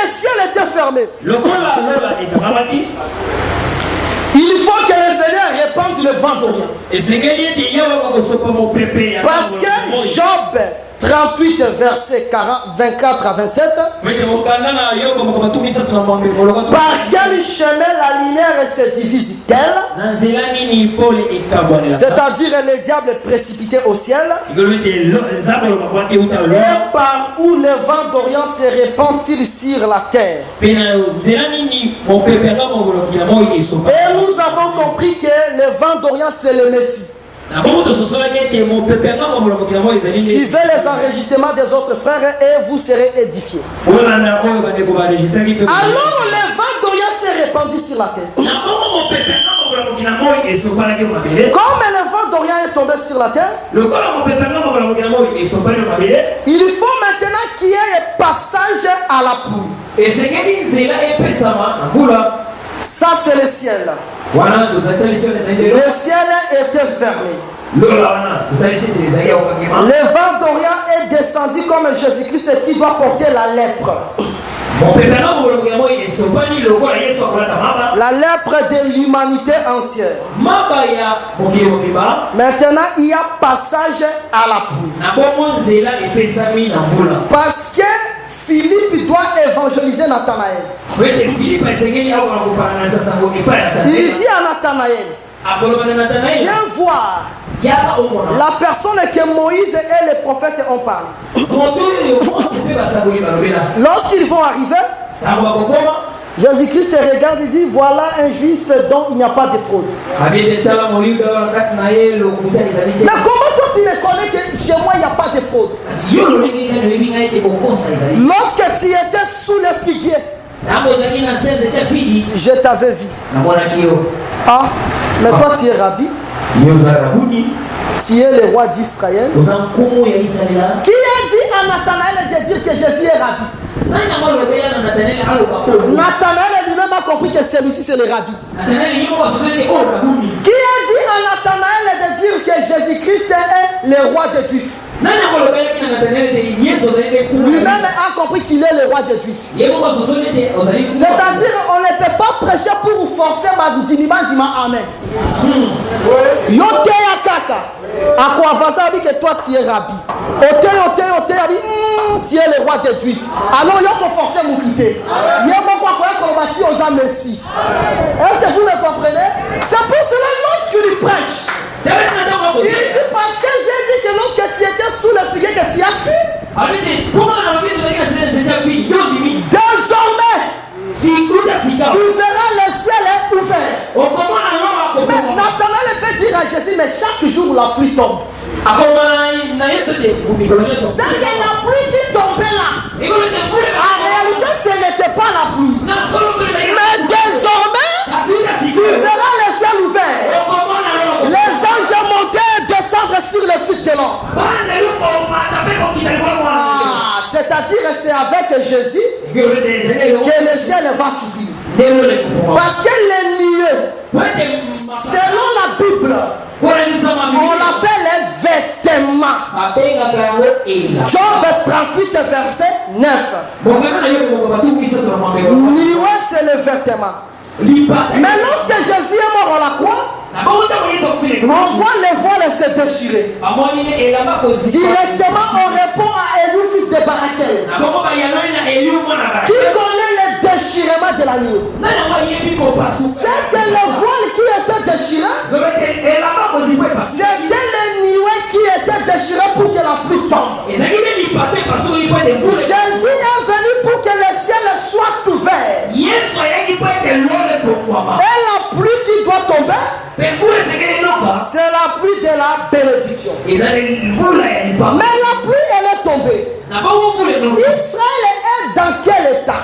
le ciel était fermé, il faut que le Seigneur répande le vent d'Orient. Parce que Job 38 versets 24 à 27. Par quel chemin la lumière se divise-t-elle? C'est-à-dire le diable est précipité au ciel. Et par où le vent d'Orient se répand-il sur la terre? Et nous avons compris que le vent d'Orient c'est le Messie. Suivez les enregistrements des autres frères et vous serez édifiés. Alors le vent d'Orient s'est répandu sur la terre. Comme le vent d'Orient est tombé sur la terre, il faut maintenant qu'il y ait un passage à la pluie. Ça c'est le ciel. Le ciel était fermé. Le vent d'Orient est descendu comme Jésus-Christ qui doit porter la lèpre. La lèpre de l'humanité entière. Maintenant il y a passage à la pluie. Parce que Philippe doit évangéliser Nathanaël. Il dit à Nathanaël, viens voir la personne que Moïse et les prophètes ont parlé. Lorsqu'ils vont arriver, Jésus-Christ regarde et dit, voilà un juif dont il n'y a pas de fraude. Mais comment toi tu ne connais que chez moi il n'y a pas de fraude? Lorsque tu étais sous le figuier, je t'avais vu. Ah, mais toi tu es rabbi. Tu es le roi d'Israël. Qui a dit à Nathanaël de dire que Jésus est rabbi? Nathanaël lui-même a compris que celui-ci c'est le rabbi. Qui a dit à Nathanaël de dire que Jésus-Christ est le roi des Juifs? Lui-même a compris qu'il est le roi des Juifs. C'est-à-dire on ne peut pas prêcher pour forcer amen. Yoteya kaka. À quoi avancer avec que toi tu es rabbi. Tu es le roi des Juifs. Alors il faut forcer mon quitté. Est-ce que vous me comprenez? C'est pour cela lorsqu'il prêche, il dit parce que j'ai dit que lorsque tu étais sous le figuier que tu as cru. Désormais, tu verras le ciel est ouvert. Mais Nathanaël peut dire à Jésus, mais chaque jour la pluie tombe. C'est que la pluie qui tombait là, en réalité ce n'était pas la pluie. Mais désormais, tu verras le ciel ouvert. Les anges monter et descendre sur le Fils de l'homme. C'est-à-dire c'est avec Jésus que le ciel va s'ouvrir. Parce que les lieux, selon la Bible, on l'appelle les vêtements. Job 38 verset 9. Lieu c'est le vêtement. Mais lorsque Jésus est mort à la croix, on voit les voiles se déchirer. Directement on répond à Élie, fils de Barakel, qui connaît le déchirement de la nuit. C'est que le voile qui était déchiré, c'était le nuée qui était déchiré pour que la pluie tombe. Jésus est venu pour que le ciel soit ouvert. Et la pluie qui doit tomber, c'est la pluie de la bénédiction. Mais la pluie elle est tombée. Israël est dans quel état?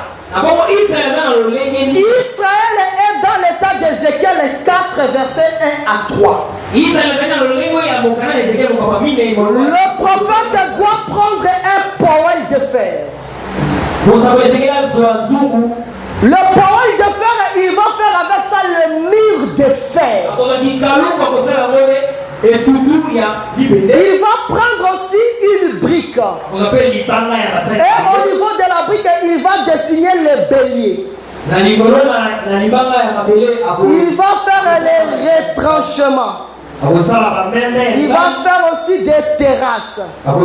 Israël est dans l'état d'Ézéchiel 4 verset 1 à 3. Le prophète doit prendre un poêle de fer. Le poêle de fer, il va faire avec ça le mur de fer. Il va prendre aussi une brique. Et au niveau de la brique, il va dessiner le bélier. Il va faire les retranchements. Il va faire aussi des terrasses. Il ne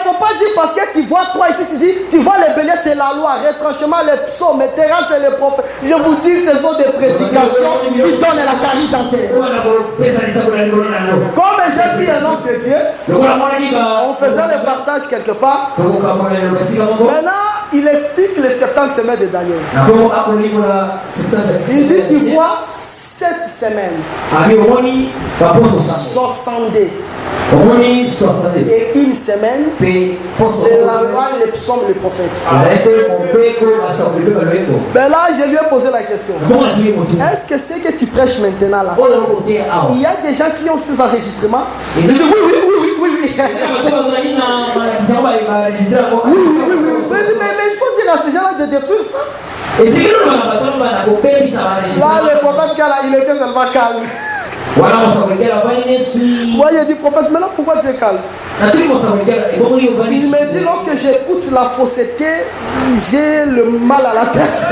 faut pas dire parce que tu vois toi ici, tu vois les béliers, c'est la loi, retranchement, les psaumes, les terrasses, c'est le prophète. Je vous dis, ce sont des prédications qui donnent la carie dentaire. Comme j'ai pris un homme de Dieu, on faisait le partage quelque part. Maintenant, il explique les 70 semaines de Daniel. Il dit, tu vois, 7 semaines, 62 et une semaine, c'est la loi, les psaumes, les prophètes. Mais là, je lui ai posé la question. Est-ce que c'est que tu prêches maintenant là? Il y a des gens qui ont ces enregistrements. Il dit oui. Mais il faut dire à ces gens-là de détruire ça. Là, le prophète, il était seulement calme. Moi, j'ai dit, prophète, maintenant pourquoi tu es calme? Il me dit, lorsque j'écoute la fausseté, j'ai le mal à la tête.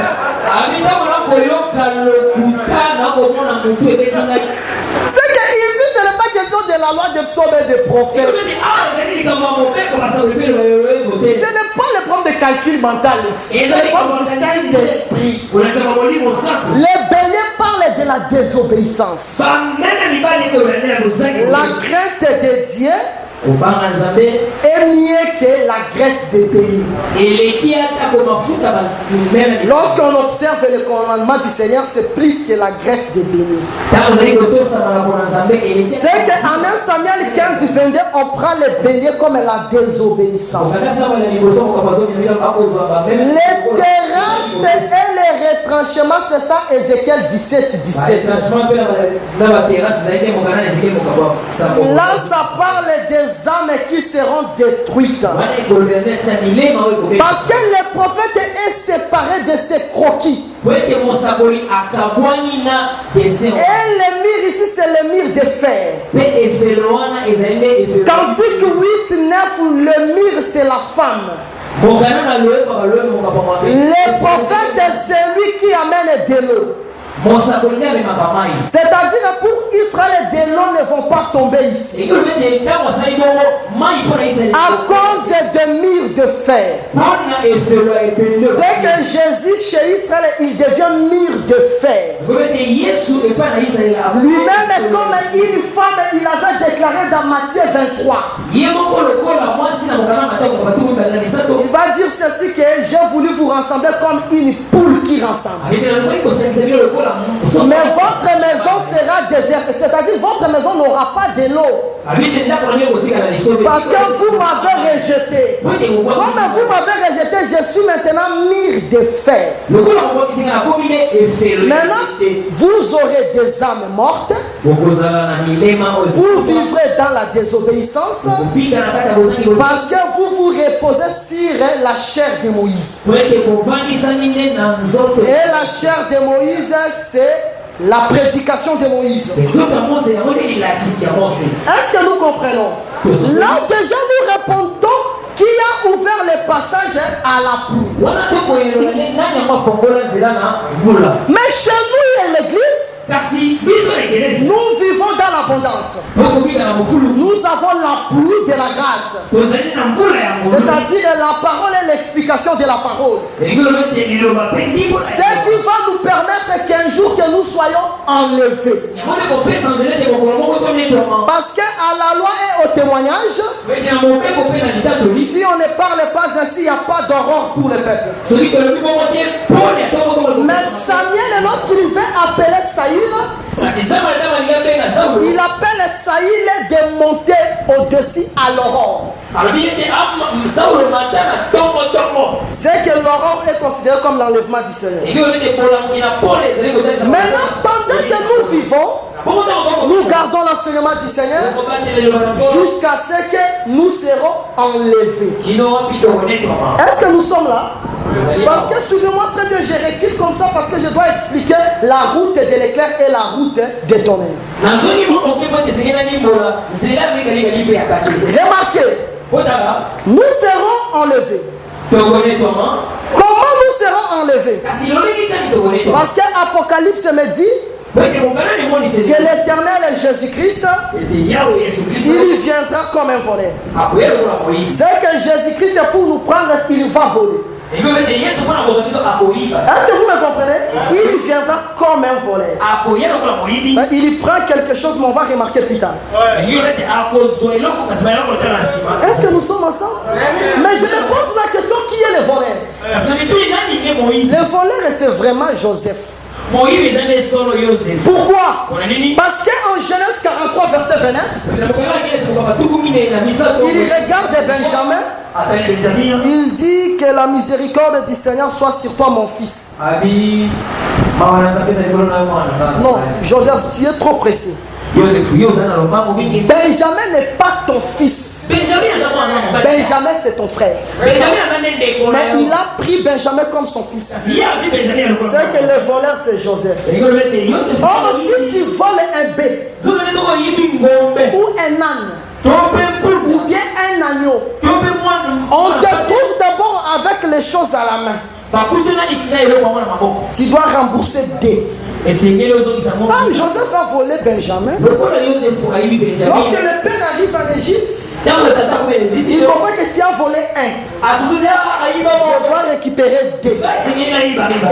C'est que ici, ce n'est pas question de la loi des psaumes et des prophètes. Ce n'est pas le problème de calcul mental ici. C'est le problème du Saint-Esprit. Les béliers parlent de la désobéissance. La crainte de Dieu est mieux que la graisse des béliers. Lorsqu'on observe le commandement du Seigneur, c'est plus que la graisse des béliers. C'est qu'en 1 Samuel 15, 22, on prend les béliers comme la désobéissance. Les terrasses et les retranchements, c'est ça, Ézéchiel 17, 17. Là, ça parle des âmes qui seront détruites. Parce que le prophète est séparé de ses croquis. Et le mur ici, c'est le mur de fer. Tandis que 8, 9, le mur, c'est la femme. Le prophète, c'est lui qui amène de l'eau. C'est-à-dire que pour Israël, des lots ne vont pas tomber ici. À cause de murs de fer. C'est que Jésus chez Israël, il devient mur de fer. Lui-même, comme une femme, il avait déclaré dans Matthieu 23. Il va dire ceci que j'ai voulu vous rassembler comme une poule qui rassemble. Mais votre maison sera déserte, c'est-à-dire votre maison n'aura pas de l'eau. Parce que vous m'avez rejeté. Comme vous m'avez rejeté, je suis maintenant mur de fer. Maintenant, vous aurez des âmes mortes. Vous vivrez dans la désobéissance. Parce que vous vous reposez sur la chair de Moïse. Et la chair de Moïse, c'est la prédication de Moïse. Est-ce que nous comprenons? Là, déjà, nous répondons qui a ouvert les passages à la pluie. Mais chez nous et l'église, nous vivons dans l'abondance. Nous avons la pluie de la grâce. C'est-à-dire la parole et l'explication de la parole. Ce qui va nous permettre qu'un jour que nous soyons enlevés. Parce qu'à la loi et au témoignage, si on ne parle pas ainsi, il n'y a pas d'aurore pour le peuple. Mais Samuel, lorsqu'il veut appeler Saül, il appelle Saül de monter au-dessus à l'aurore. C'est que l'aurore est considéré comme l'enlèvement du Seigneur. Maintenant, pendant que nous vivons, nous gardons gardons l'enseignement du Seigneur jusqu'à ce que nous serons enlevés. Est-ce que nous sommes là? Parce que suivez-moi très bien, je recule comme ça parce que je dois expliquer la route de l'éclair et la route des tonnerres. Remarquez, nous serons enlevés. Comment nous serons enlevés? Parce que Apocalypse me dit que l'Éternel est Jésus-Christ, il viendra comme un voleur. C'est que Jésus-Christ est pour nous prendre, il va voler. Est-ce que vous me comprenez? Il viendra comme un voleur. Il prend quelque chose, mais on va remarquer plus tard. Est-ce que nous sommes ensemble? Mais je me pose la question, qui est le voleur? Le voleur, c'est vraiment Joseph. Pourquoi? Parce qu'en Genèse 43, verset 29, il regarde Benjamin. Il dit que la miséricorde du Seigneur soit sur toi, mon fils. Non, Joseph, tu es trop pressé. Benjamin n'est pas ton fils. Benjamin, c'est ton frère. Mais il a pris Benjamin comme son fils. C'est que le voleur, c'est Joseph. Or, si tu voles un bœuf ou un âne, ou bien un agneau, on te trouve d'abord avec les choses à la main. Tu dois rembourser deux. Ah, Joseph a volé Benjamin. Lorsque le père arrive en Égypte, il comprend que tu as volé un. Je dois récupérer deux.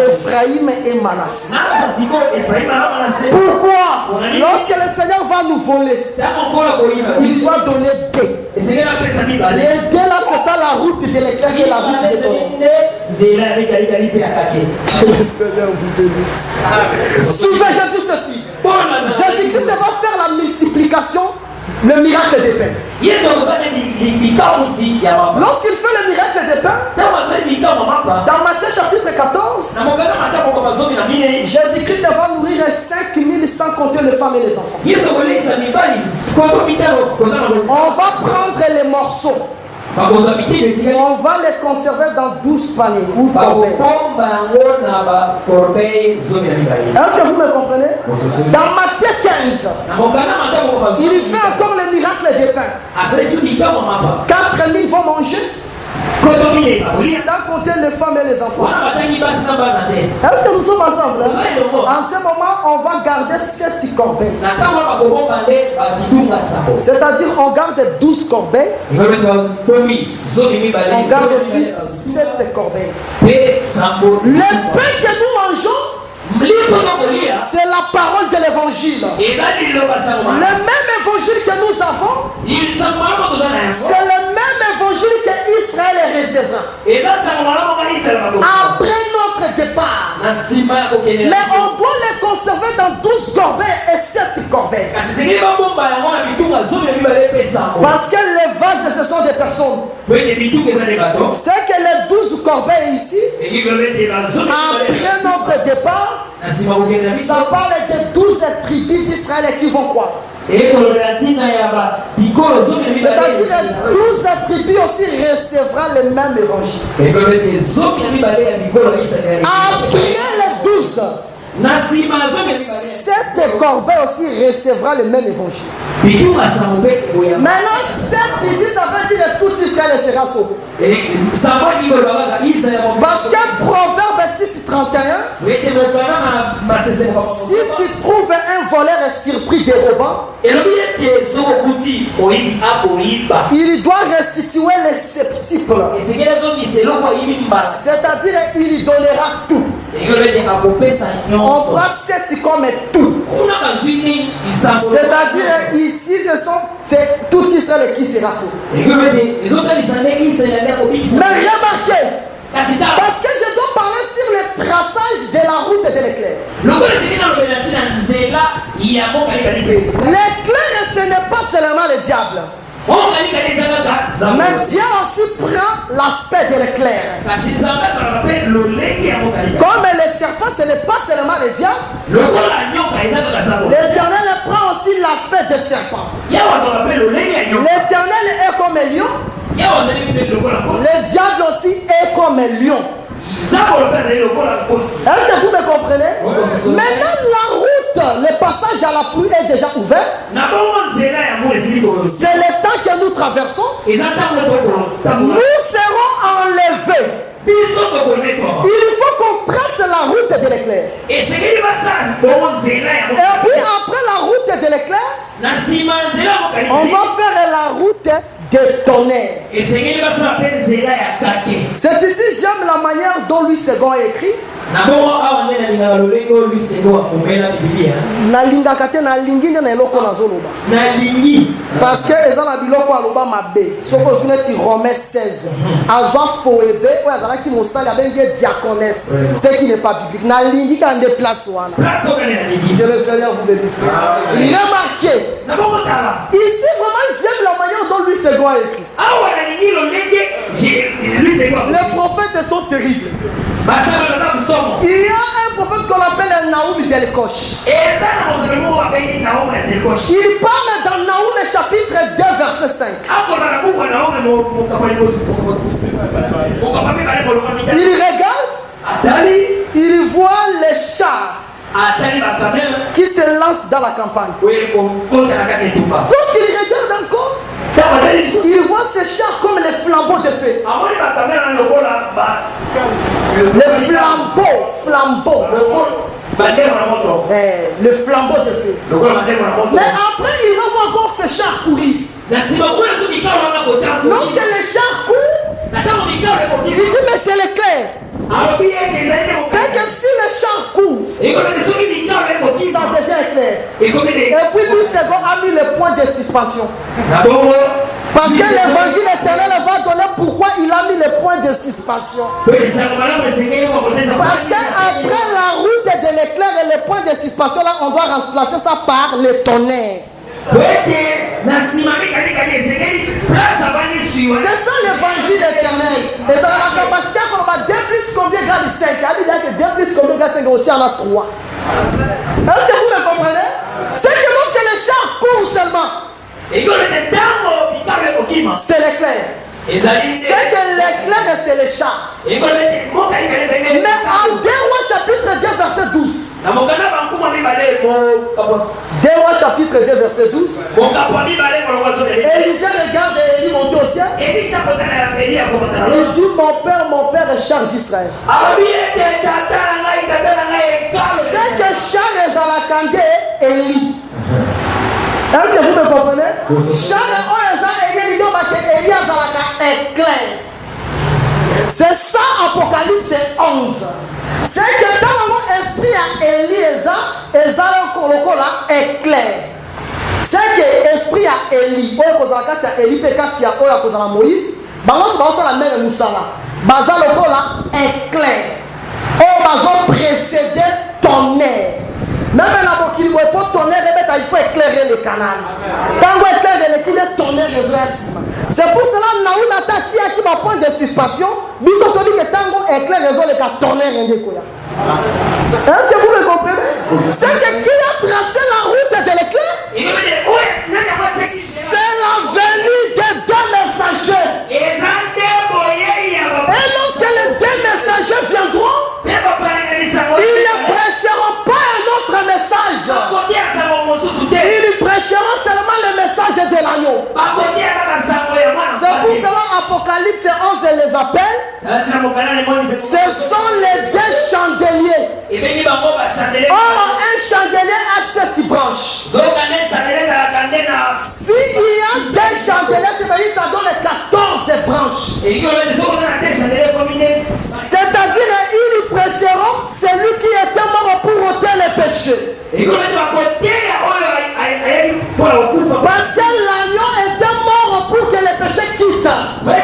Ephraïm et Manassé. Pourquoi? Lorsque le Seigneur va nous voler, il doit donner deux. Les deux là, c'est ça la route de l'éclair et la route de ton. Le Seigneur vous bénisse. Souvent je dis ceci. Jésus-Christ va faire la multiplication, le miracle des pains. Lorsqu'il fait le miracle des pains, dans Matthieu chapitre 14, Jésus-Christ va nourrir 5000 sans compter les femmes et les enfants. On va prendre les morceaux. On va les conserver dans 12 paniers ou corbeilles. Est-ce que vous me comprenez? Dans Matthieu 15, il fait encore le miracle des pains. 4000 vont manger, sans compter les femmes et les enfants. Est-ce que nous sommes ensemble? En ce moment, on va garder 7 corbeilles. C'est-à-dire, on garde 12 corbeilles. On garde aussi 7 corbeilles. Le pain que nous mangeons, c'est la parole de l'évangile. Le même évangile que nous avons, c'est le même évangile que Israël recevra après notre départ. Mais on doit les conserver dans 12 corbeilles et 7 corbeilles. Parce que les vases, ce sont des personnes. C'est que les 12 corbeilles ici, après notre départ, ça parle de 12 tribus d'Israël qui vont croire. C'est-à-dire 12 tribus aussi recevra le même évangile. Après les 12, 7 corbeilles aussi recevra le même évangile. Maintenant 7 ici, ça veut dire que tout Israël sera sauvé. Parce que Proverbe 6:31, si tu trouves un voleur surpris dérobant, il doit restituer les septiples. C'est-à-dire qu'il donnera tout. On prend 7 comme tout. C'est-à-dire ici, c'est tout Israël qui sera sauvé. Mais remarquez, parce que je dois parler sur le traçage de la route de l'éclair. L'éclair, ce n'est pas seulement le diable. Mais Dieu aussi prend l'aspect de l'éclair. Comme le serpent, ce n'est pas seulement le diable. L'Éternel prend aussi la l'aspect des serpents. yawa azala le lolenge ya nyoka L'Éternel est comme un lion. yawa azali mpe lokola nkosi Le diable aussi est comme un lion. nzambe mpe azali lokola nkosi Est-ce que vous me comprenez? Maintenant, la route, le passage à la pluie est déjà ouvert. na bongo nzela yango esili kolo C'est le temps que nous traversons. eza ntango tokotambola Nous serons enlevés. biso tokonetwa Il faut qu'on trace la route de l'éclair. esengeli basala bongo nzela yango Et puis après la route de l'éclair, na nsima ya nzela on mokalisi va faire la route des tonnerres. esengeli basala mpe nzela ya kake C'est ici, j'aime la manière dont Louis II a écrit. na bongo awa nde nalingaka lolenge oyo luisengo akomela bibilia Nalingaka te nalingi nde na eloko nazoloba. nalingi Parce que eza na biloko aloba mabe. Soko ozwi neti Romains 16. Azwa foebe oyo azalaki mosali abengi ye diaconesse. Ce qui n'est pas biblique. Nalingi ka nde place wana. place oyo kane nalingi Que le Seigneur vous bénisse. Remarquez. na bongo tala Ici vraiment j'aime la manière dont Louis II a écrit. awa nalingi lolenge luisengo Les prophètes sont terribles. basala baza busomo Il y a un prophète qu'on appelle Naoum Delkosh. eza na mosebe moko babengi naome ya delkosh Il parle dans Naoum chapitre 2 verset 5. akola na buku ya naome mokapali mokapami kolonga mitali Il regarde, atali il voit les chars atali bakamela qui se lancent dans la campagne. oyo kokota na kati etumba Lorsqu'il regarde encore, ntango atali lisusu il voit ces chars comme les flambeaux de feu. amoni bakamela na lokola Les flambeaux. bandeko na moto Le flambeau de feu. lokola bandeko na moto Mais après, il va voir encore ces chars courir. na nsima kuna so mikalo wana kotambo Lorsque les chars courent, na ntango mikalo il ekokima dit mais c'est l'éclair. alobi ete ezali C'est que si les chars courent, ekomete soki mikalo ça ekokima devient éclair. ekomete Et puis Louis II a mis le point de suspension. na bongo Parce que l'évangile éternel va donner pourquoi il a mis le point de suspension. po esango malamu esengeli kokoteza Parce qu'après la route de l'éclair et le point de suspension, là, on doit remplacer ça par le tonnerre. po ete na nsima mikalikali esengeli place avandi swiwa C'est ça l'évangile éternel. Et dans la capacité qu'on va 2 plus combien égale 5. Il a dit que 2 plus combien égale 5, on tient à 3. Est-ce que vous me comprenez? C'est que lorsque les chars courent seulement, ekolete ntango mikalo ekokima c'est l'éclair. ezali C'est que l'éclair, c'est les chars. ekolete mokalikali esengeli Mais en 2 Rois chapitre 2 verset 12. na mokanda bankuma mibale 2 Rois chapitre 2 verset 12. mokapwa mibale kolonga so Élisée regarde Élie monter au ciel. elisha kotala ya eli akomata na Il dit mon père est char d'Israël. alobi ete tata na ngai ekalo C'est que char ezalakande Élie. Est-ce que vous me comprenez? Char oyo eza Élie lido bake Élie azalaka éclair. C'est ça Apocalypse 11. C'est que dans mon esprit à Élie eza lokola éclair. C'est que esprit à Élie oyo kozala kati ya Élie pe kati ya oyo akozala Moïse bango so bazosala meme musala baza lokola éclair oyo bazoprécéder tonnerre. Même na mokili boye po tonnerre ebeta il faut éclairer le canal. Tango éclaire eleki nde tonnerre ezo ya nsima. C'est pour cela Naoum ata atiaki ba point de suspension biso toyebi ke tango éclair ezoleka tonnerre nde ekoya. Est-ce que vous me comprenez? C'est que qui a tracé la route de l'éclair? C'est la venue des 2 messagers. Et lorsque les 2 messagers viendront, ils ne prêcheront pas un autre message. Ils prêcheront seulement le message de l'agneau. C'est pour cela Apocalypse 11 les appelle. Ce sont les 2 chandeliers. Or, un chandelier a 7 branches. S'il y a 2 chandeliers, c'est-à-dire ça donne 14 branches. C'est-à-dire ils prêcheront celui qui était mort pour ôter les péchés. Parce que l'agneau était mort pour que les péchés quittent. Mais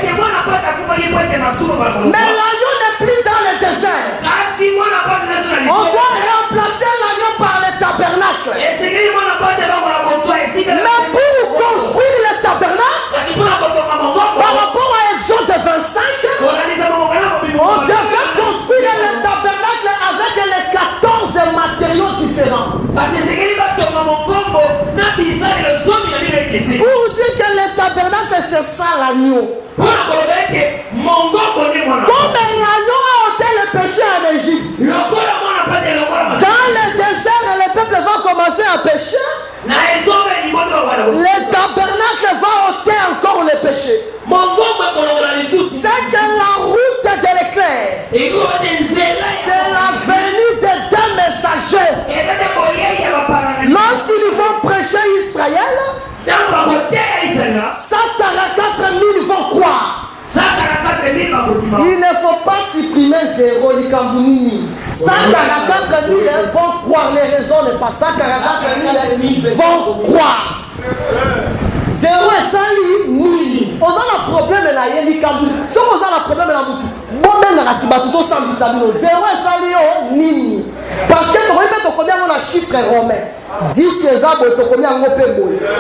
l'agneau n'est plus dans le désert. On doit remplacer l'agneau par le tabernacle. Mais pour construire le tabernacle, par rapport à Exode 25, on devait construire le tabernacle avec les 14 matériaux différents. Pour dire que le tabernacle c'est ça l'agneau. Comme l'agneau a ôté le péché en Égypte. Dans le désert, le peuple va commencer à pécher. Le tabernacle va ôter encore le péché. C'est que la route de l'éclair, c'est la venue de deux messagers. Lorsqu'ils vont prêcher Israël, 144 000 vont croire. Il ne faut pas supprimer zéro ni Kambounini. 144 000 vont croire, les raisons n'est pas 144 000 vont croire. Zéro et sali nini. On a un problème là, il y a les Kambounini. Si on a un problème là, bon ben dans la sibatuto sans bisabino. Zéro et sali nini. Parce que tu vois combien on a chiffre romain. 10 César, tu combien on peut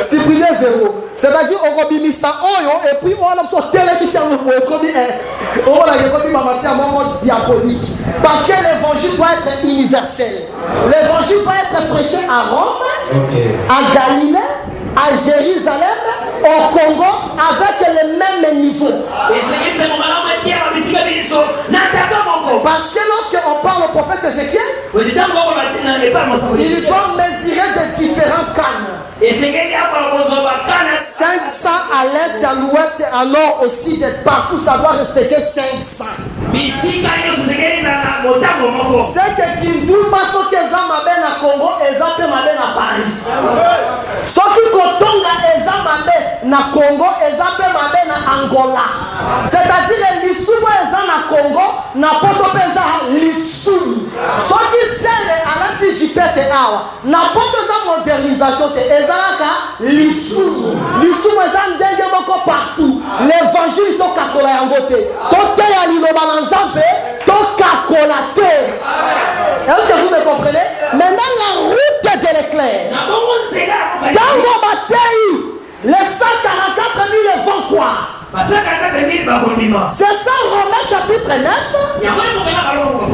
supprimer zéro. C'est-à-dire on va bimisa oyo et puis on a l'option télévision comme on a comme mamatia moment diabolique. Parce que l'évangile doit être universel. L'évangile doit être prêché à Rome, à Galilée, à Jérusalem, au Congo, avec le même niveau. Parce que lorsqu'on parle au prophète Ézéchiel, il doit mesurer de différents cannes. 500 à l'est, à l'ouest, à nord aussi, de partout, ça doit respecter 500. C'est que Kindumba, ce qui est à Congo, et à Paris. Ce qui Kotonga, et à Congo, et à Angola. C'est-à-dire les Lissouba, et à Congo, na Potopeza, Lissou. Ce qui sert à l'anti-jipette, na Potopeza modernisation, Lissou. Lissou, mais en dengue partout. L'évangile, to kakola yangote. To te ya lilobananzampe, to kakola te. Est-ce que vous me comprenez? Maintenant, la route de l'éclair. Tango Matei, les 144 000 vont quoi? C'est ça, Romains chapitre 9,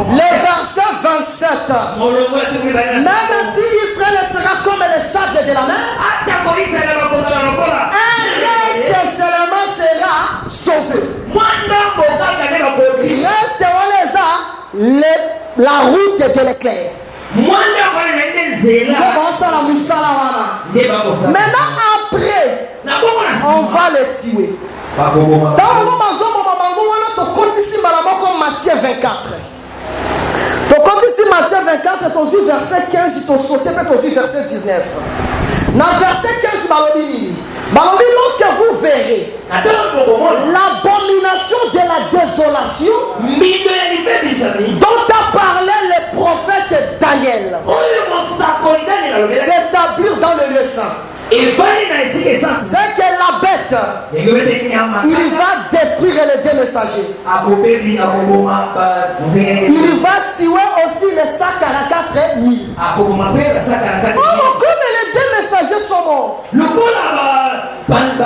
le verset 27. Même si Israël sera comme le sable de la mer, un reste seulement sera sauvé. Reste la route de l'éclair. Maintenant, après, on va le tuer. Dans le moment, on a Matthieu 24. Matthieu 24, tu as verset 15, tu as sauté, tu as verset 19. Dans verset 15, lorsque vous verrez l'abomination de la désolation dont a parlé le prophète Daniel, s'établir dans le lieu saint. C'est que la bête, il va détruire les deux messagers. Il va tuer aussi les 144 000. Comme les deux messagers sont morts, la bête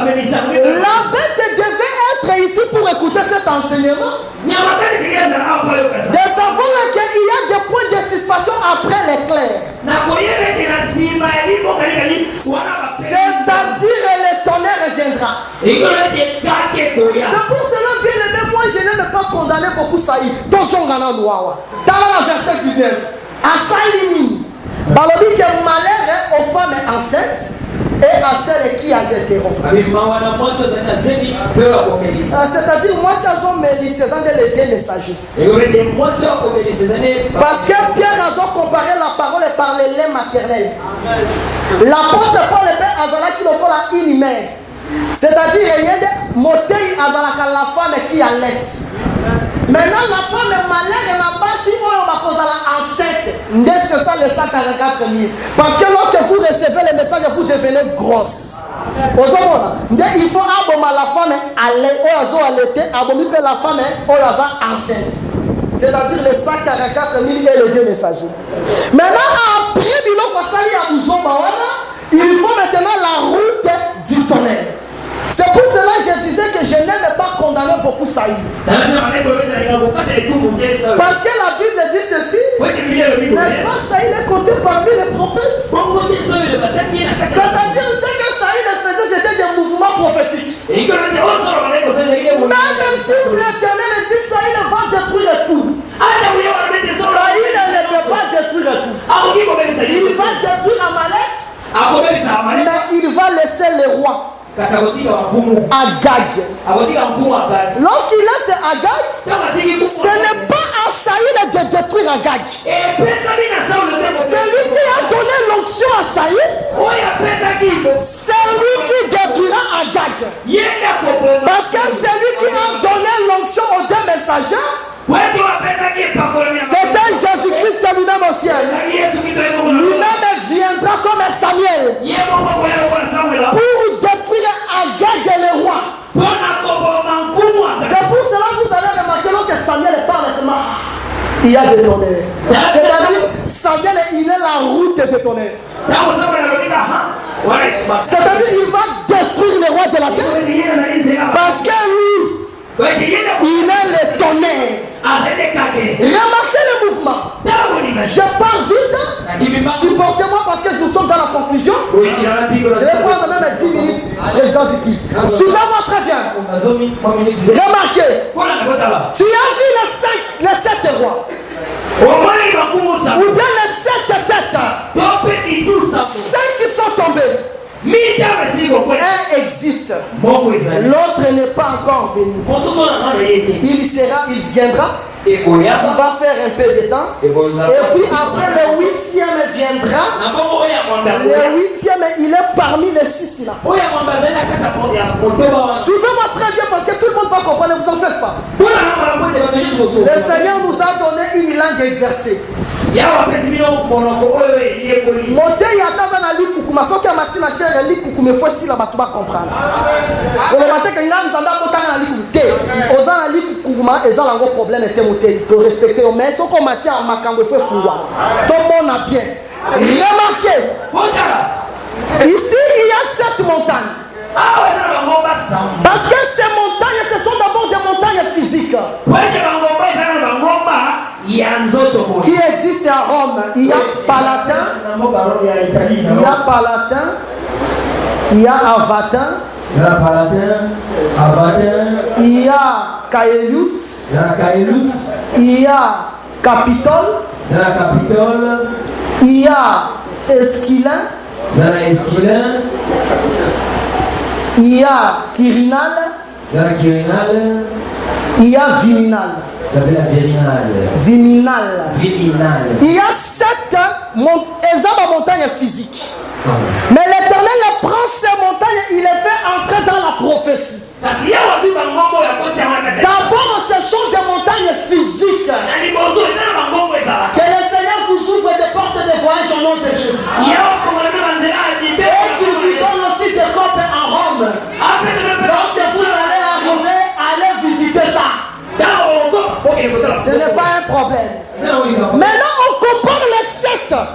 devait être ici pour écouter cet enseignement. De savoir qu'il y a des points de suspension après l'éclair. C'est-à-dire le tonnerre viendra. C'est pour cela, bien aimé, moi je n'aime pas condamner beaucoup Saïd. Dans son Ghana Noir. Dans la verset 19. À Saïdini, Balobi que malheur aux femmes enceintes et à celles qui a des terreaux. C'est-à-dire, moi, c'est un homme lycéen de l'été messager. Parce que Pierre a comparé la parole par le lait maternel. L'apôtre Paul est Azala qui le la une mère. C'est-à-dire, il y a des moteurs Azala la femme qui allait. Maintenant, la femme est malade, elle n'a pas si on va poser enceinte. C'est ça les 144 000. Parce que lorsque vous recevez les messages, vous devenez grosse. Il faut abommer la femme la femme enceinte. C'est-à-dire les 144 000 et les deux messagers. Maintenant, après, il faut maintenant la route du tonnerre. C'est pour cela que je disais que je n'aime pas condamner condamné beaucoup Saïd. Parce que la Bible dit ceci. N'est-ce pas, Saïd est compté parmi les prophètes? C'est-à-dire ce que Saïd faisait, c'était des mouvements prophétiques. Même si l'Éternel dit Saïd va détruire tout. Saïd ne peut pas détruire tout. Il va détruire Amalek, mais il va laisser les rois. Agag. Lorsqu'il laisse Agag, ce n'est pas à Saïd de détruire Agag. C'est lui qui a donné l'onction à Saïd. C'est lui qui détruira Agag. Parce que c'est lui qui a donné l'onction aux deux messagers. C'était Jésus-Christ lui-même au ciel. Lui-même viendra comme un Samuel pour détruire Agag et les rois. C'est pour cela que vous allez remarquer lorsque Samuel parle seulement, il y a des tonnerres. C'est-à-dire, Samuel, il est la route des tonnerres. C'est-à-dire, il va détruire les rois de la terre. Parce que lui, il est le tonnerre. Remarquez le mouvement. Je pars vite. Supportez-moi parce que nous sommes dans la conclusion. Je vais prendre même 10 minutes, président du culte. Suivez-moi très bien. Remarquez. Tu as vu les 7 rois. Ou bien les 7 têtes. 5 qui sont tombés. Un existe. L'autre n'est pas encore venu. Il viendra. Il va faire un peu de temps. Et puis après le 8e viendra. Le 8e, il est parmi les 6 là. Suivez-moi très bien parce que tout le monde va comprendre. Ne vous en faites pas. Le Seigneur nous a donné une langue exercée. Moté yatava na likukuma soki amati na chere likukuma faut si la batu ba comprendre. On va mater que ngana nzamba botanga na likukuté. Oza na likukuma eza lango problème était moté. To respecter mais soko mati a makambo faut fungwa. Tout le monde a bien. Remarquez. Ici il y a 7 montagnes. Parce que ces montagnes ce sont d'abord des montagnes physiques. Qui existe à Rome. Il y a Palatin, il y a Avatin, il y a Caelius, il y a Capitole, il y a Esquilin, il y a Quirinal, il y a Viminal. Viminal. Il y a 7 montagnes physiques. Mais l'Éternel prend ces montagnes, il les fait entrer dans la prophétie. D'abord, ce sont des montagnes physiques. Que le Seigneur vous ouvre des portes de voyage au nom de Jésus. Et qu'il vous donne aussi des copes en Rome. Lorsque vous allez arriver, allez visiter ça. Ce n'est pas un problème. Maintenant, on compare les 7. Par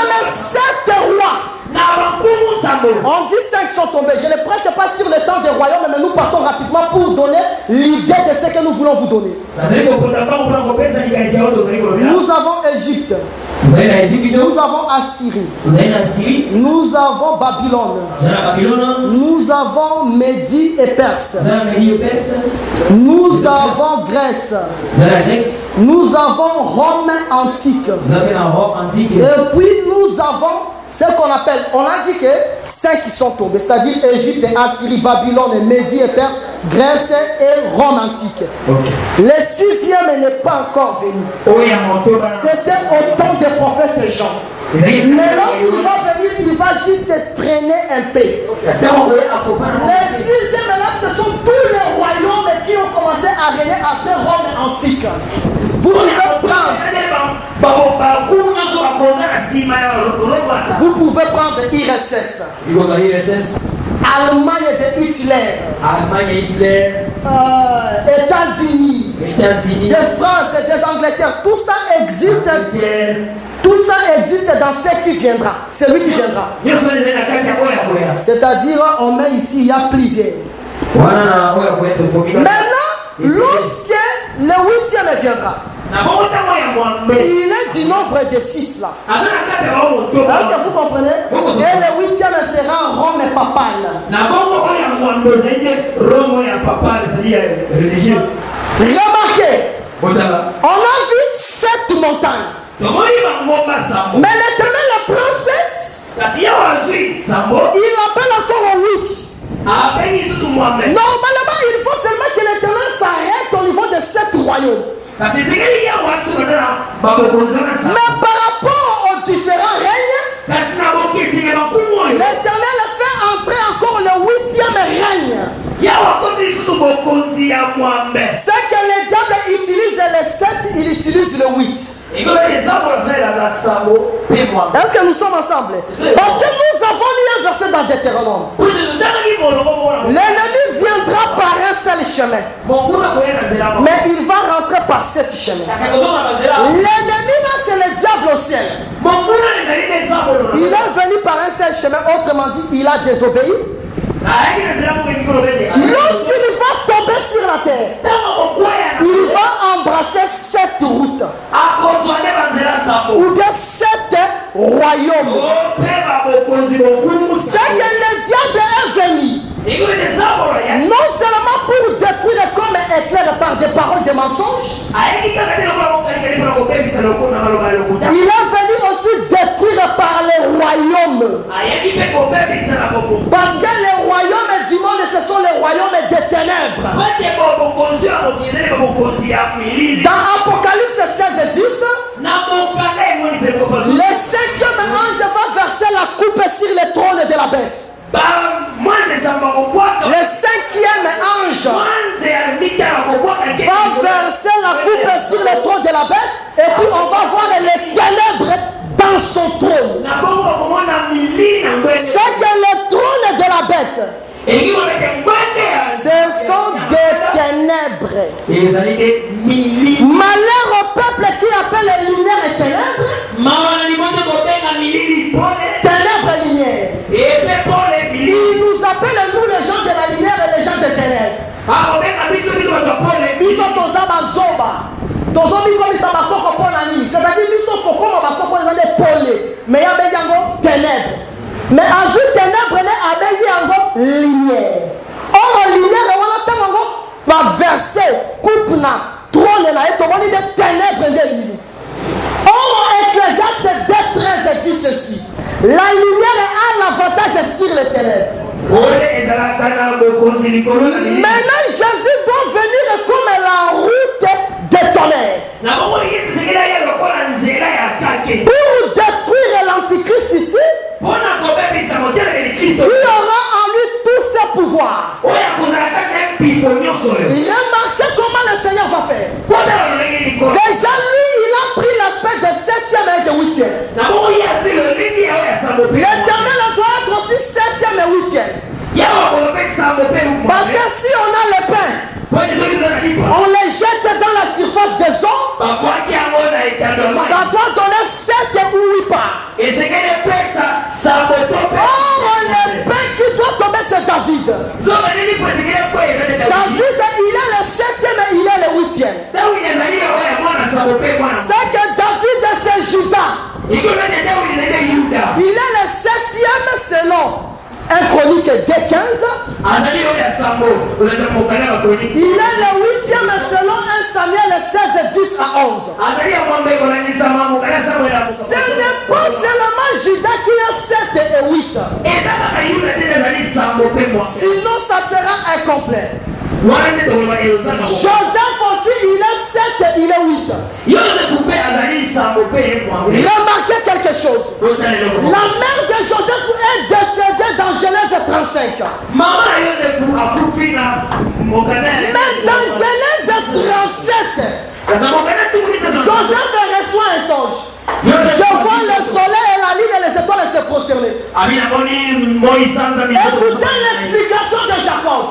les 7 rois. On dit 5 sont tombés. Je ne prêche pas sur le temps des royaumes, mais nous partons rapidement pour donner l'idée de ce que nous voulons vous donner. Nous avons Égypte. Nous avons Assyrie. Nous avons Babylone. Nous avons Médie et Perse. Nous avons Grèce. Nous avons Rome antique. Et puis nous avons ce qu'on appelle, on a dit que 5 qui sont tombés, c'est-à-dire Égypte, Assyrie, Babylone, Médie et Perse, Grèce et Rome antique. Le 6e n'est pas encore venu. C'était au temps des prophètes Jean. Mais lorsqu'il va venir, il va juste traîner un peu. Le 6e là, ce sont tous les royaumes qui ont commencé à régner après Rome antique. Vous pouvez prendre IRSS. Allemagne de Hitler. États-Unis. De France et des Angleterre. Tout ça existe. Tout ça existe dans ce qui viendra. C'est lui qui viendra. C'est-à-dire, on met ici, il y a plusieurs. Maintenant, lorsque le 8e viendra, il est du nombre de 6 là. Est-ce que vous comprenez? Et le 8e sera Rome papale. Remarquez, on a vu 7 montagnes. Mais l'Éternel le prend 7. Il appelle encore 8. Normalement, il faut seulement que l'Éternel s'arrête au niveau de 7 royaumes. Mais par rapport aux différents règnes, l'Éternel fait entrer encore le 8e règne. C'est que le diable utilise les 7, il utilise le 8. Est-ce que nous sommes ensemble? Parce que nous avons lu un verset dans Deutéronome. L'ennemi viendra par un seul chemin, mais il va rentrer par 7 chemins. L'ennemi là, c'est le diable au ciel. Il est venu par un seul chemin, autrement dit, il a désobéi. Lorsqu'il va tomber sur la terre, il va embrasser 7 routes ou bien 7 royaumes. C'est que le diable est venu non seulement pour détruire comme éclair par des paroles de mensonges, il est venu aussi détruire par les royaumes. Parce que les royaumes du monde, ce sont les royaumes des ténèbres. Dans Apocalypse 16:10, le 5e ange va verser la coupe sur le trône de la bête. Le 5e ange va verser la coupe sur le trône de la bête, et puis on va voir les ténèbres dans son trône. C'est que le trône de la bête, ce sont des ténèbres. Malheur au peuple qui appelle les lumières et ténèbres. Ténèbres et lumière. Il nous appelle, nous les gens de la lumière et les gens des ténèbres. Nous sommes dans un bazoba. C'est-à-dire nous sommes pour mais il y a des ténèbres. Mais à ce ténèbres, il y a des lumière. Or, la lumière, on va verser, coupe, trône, et des ténèbres de lui. Or, Ecclésiaste 2:13 dit ceci: la lumière a l'avantage sur les ténèbres. Maintenant, Jésus doit venir comme la route des tonnerres pour détruire l'antichrist ici, qui aura en lui tous ses pouvoirs. Remarquez comment le Seigneur va faire. Déjà lui, il a pris l'aspect de 7e et de 8e. L'Éternel doit être aussi 7e et 8e. Parce que si on a le pain, on les jette dans la surface des eaux, ça doit donner 7 ou 8 parts. Or, le pain qui doit tomber, c'est David. David, il est le 7e et il est le 8e. C'est que David, c'est Judas. Il est le 7e selon 1 Chronique 2:15. Il est le 8e selon 1 Samuel 16:10 à 11. Ce n'est pas seulement Judas qui a 7 et 8. Sinon, ça sera incomplet. Joseph aussi, il est 7, il est 8. Remarquez quelque chose. La mère de Joseph est décédée dans Genèse 35. Mais dans Genèse 37, Joseph reçoit un songe. Je vois le soleil et la lune et les étoiles se prosterner. Écoutez l'explication de Jacob.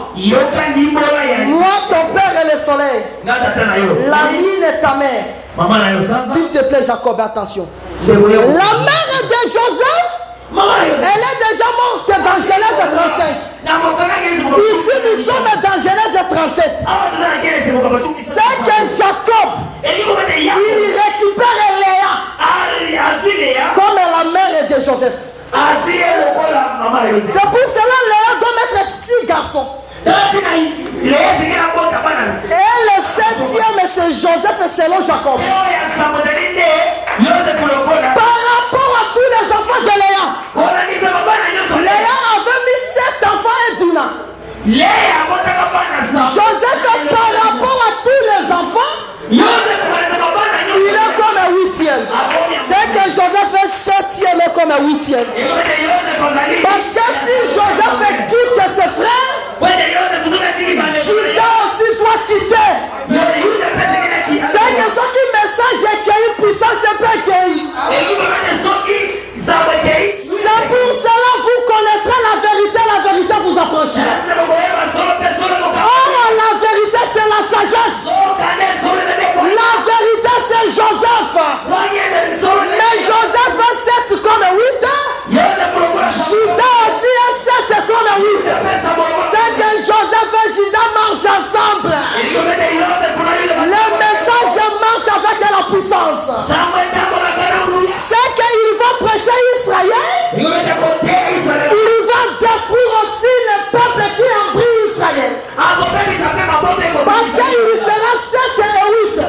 Moi, ton père est le soleil. La lune est ta mère. S'il te plaît, Jacob, attention. La mère de Joseph, elle est déjà morte dans Genèse 35. Ici, nous sommes C'est que Jacob, il récupère Léa comme la mère de Joseph. C'est pour cela que Léa doit mettre 6 garçons. Et le 7e, c'est Joseph selon Jacob. Par rapport à tous les enfants de Léa, Léa avait mis 7 enfants et Dina. Joseph, par rapport à tous les enfants, il est comme un 8e. C'est que Joseph est 7e et comme un 8e. Parce que si Joseph quitte ses frères, Judas aussi doit quitter. C'est que ce qui message est qu'il y a une puissance, c'est pas qu'il. C'est pour cela que vous connaîtrez la vérité vous affranchira. Or, la vérité, c'est la sagesse. La vérité, c'est Joseph. Mais Joseph est 7 comme 8. Judas aussi est 7 comme 8. C'est que Joseph et Judas marchent ensemble. Le message marche avec la puissance. C'est qu'ils vont prêcher Israël. Il va détruire aussi le peuple qui a pris Israël. Parce qu'il sera 7 et 8.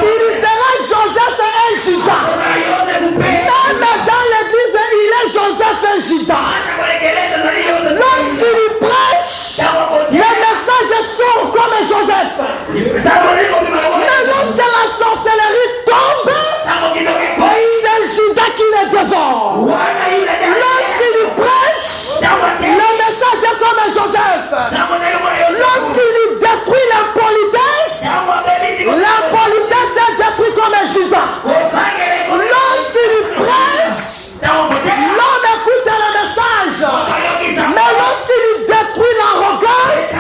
Il sera Joseph et Judas. Même dans l'église, il est Joseph et Judas. Lorsqu'il prêche, le message sort comme Joseph. Mais lorsque la sorcellerie tombe, c'est Judas qui le dévore. Lorsqu'il prêche, le message est comme Joseph. Lorsqu'il détruit l'impolitesse est détruite comme Judas. Lorsqu'il prêche, l'homme écoute le message. Mais lorsqu'il détruit l'arrogance,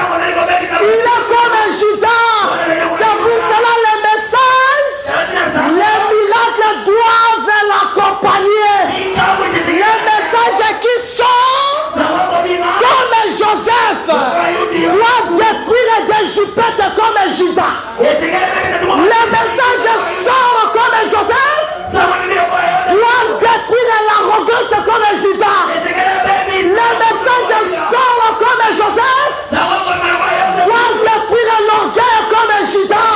il est comme Judas. C'est pour cela le message, les miracles doivent l'accompagner. Le message qui sort comme Joseph doit détruire des jupettes comme Judas. Le message sort comme Joseph doit détruire l'arrogance comme Judas. Le message sort comme Joseph doit détruire l'orgueil comme Judas.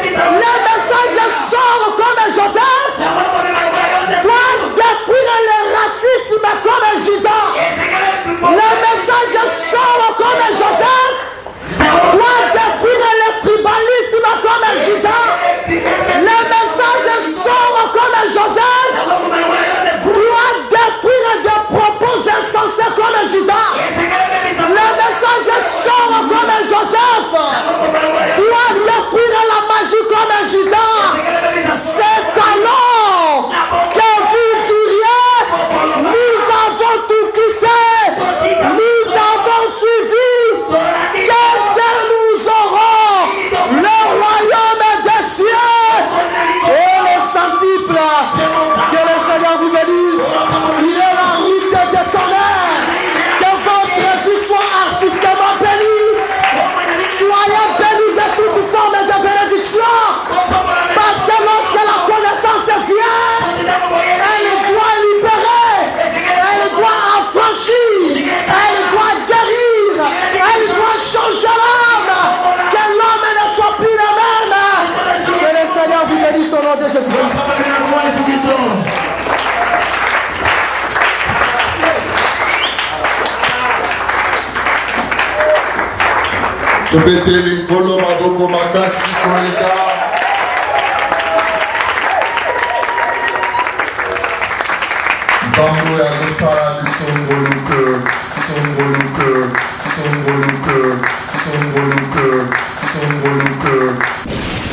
Le message sort comme Joseph doit détruire le racisme comme Judas. Le message sort comme Joseph doit détruire le tribalisme comme Judas. Le message sort comme Joseph doit détruire des propos insensés comme Judas. Le message sort comme Joseph doit détruire la magie comme Judas. C'est alors que vous diriez, nous avons tout quitté, nous t'avons suivi. Qu'est-ce que nous aurons? Le royaume des cieux et les centiples. Que le Seigneur vous bénisse. Il est la route de tonnerre. Que votre vie soit artistement bénie. Soyez bénis de toute forme de bénédiction. Parce que lorsque la connaissance vient, elle doit libérer, elle doit affranchir, elle doit guérir, elle doit changer l'âme. Que l'homme ne soit plus le même. Que le Seigneur vous bénisse au nom de Jésus-Christ.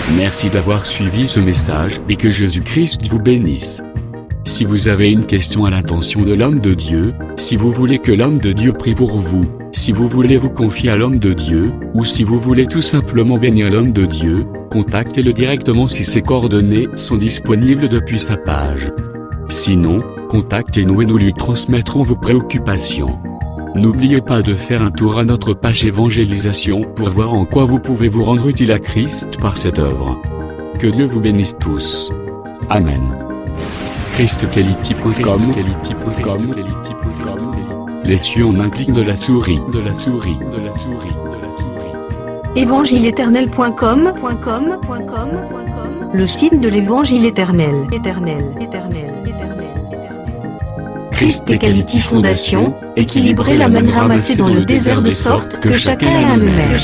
Merci d'avoir suivi ce message et que Jésus-Christ vous bénisse. Si vous avez une question à l'intention de l'homme de Dieu, si vous voulez que l'homme de Dieu prie pour vous, si vous voulez vous confier à l'homme de Dieu, ou si vous voulez tout simplement bénir l'homme de Dieu, contactez-le directement si ses coordonnées sont disponibles depuis sa page. Sinon, contactez-nous et nous lui transmettrons vos préoccupations. N'oubliez pas de faire un tour à notre page évangélisation pour voir en quoi vous pouvez vous rendre utile à Christ par cette œuvre. Que Dieu vous bénisse tous. Amen. ChristQuality.com. Les cieux en un clic de la souris. Évangile-éternel.com, le site de l'évangile éternel. Christ et Quality Fondation, équilibrer la manne ramassée dans le désert de sorte que chacun ait un numère.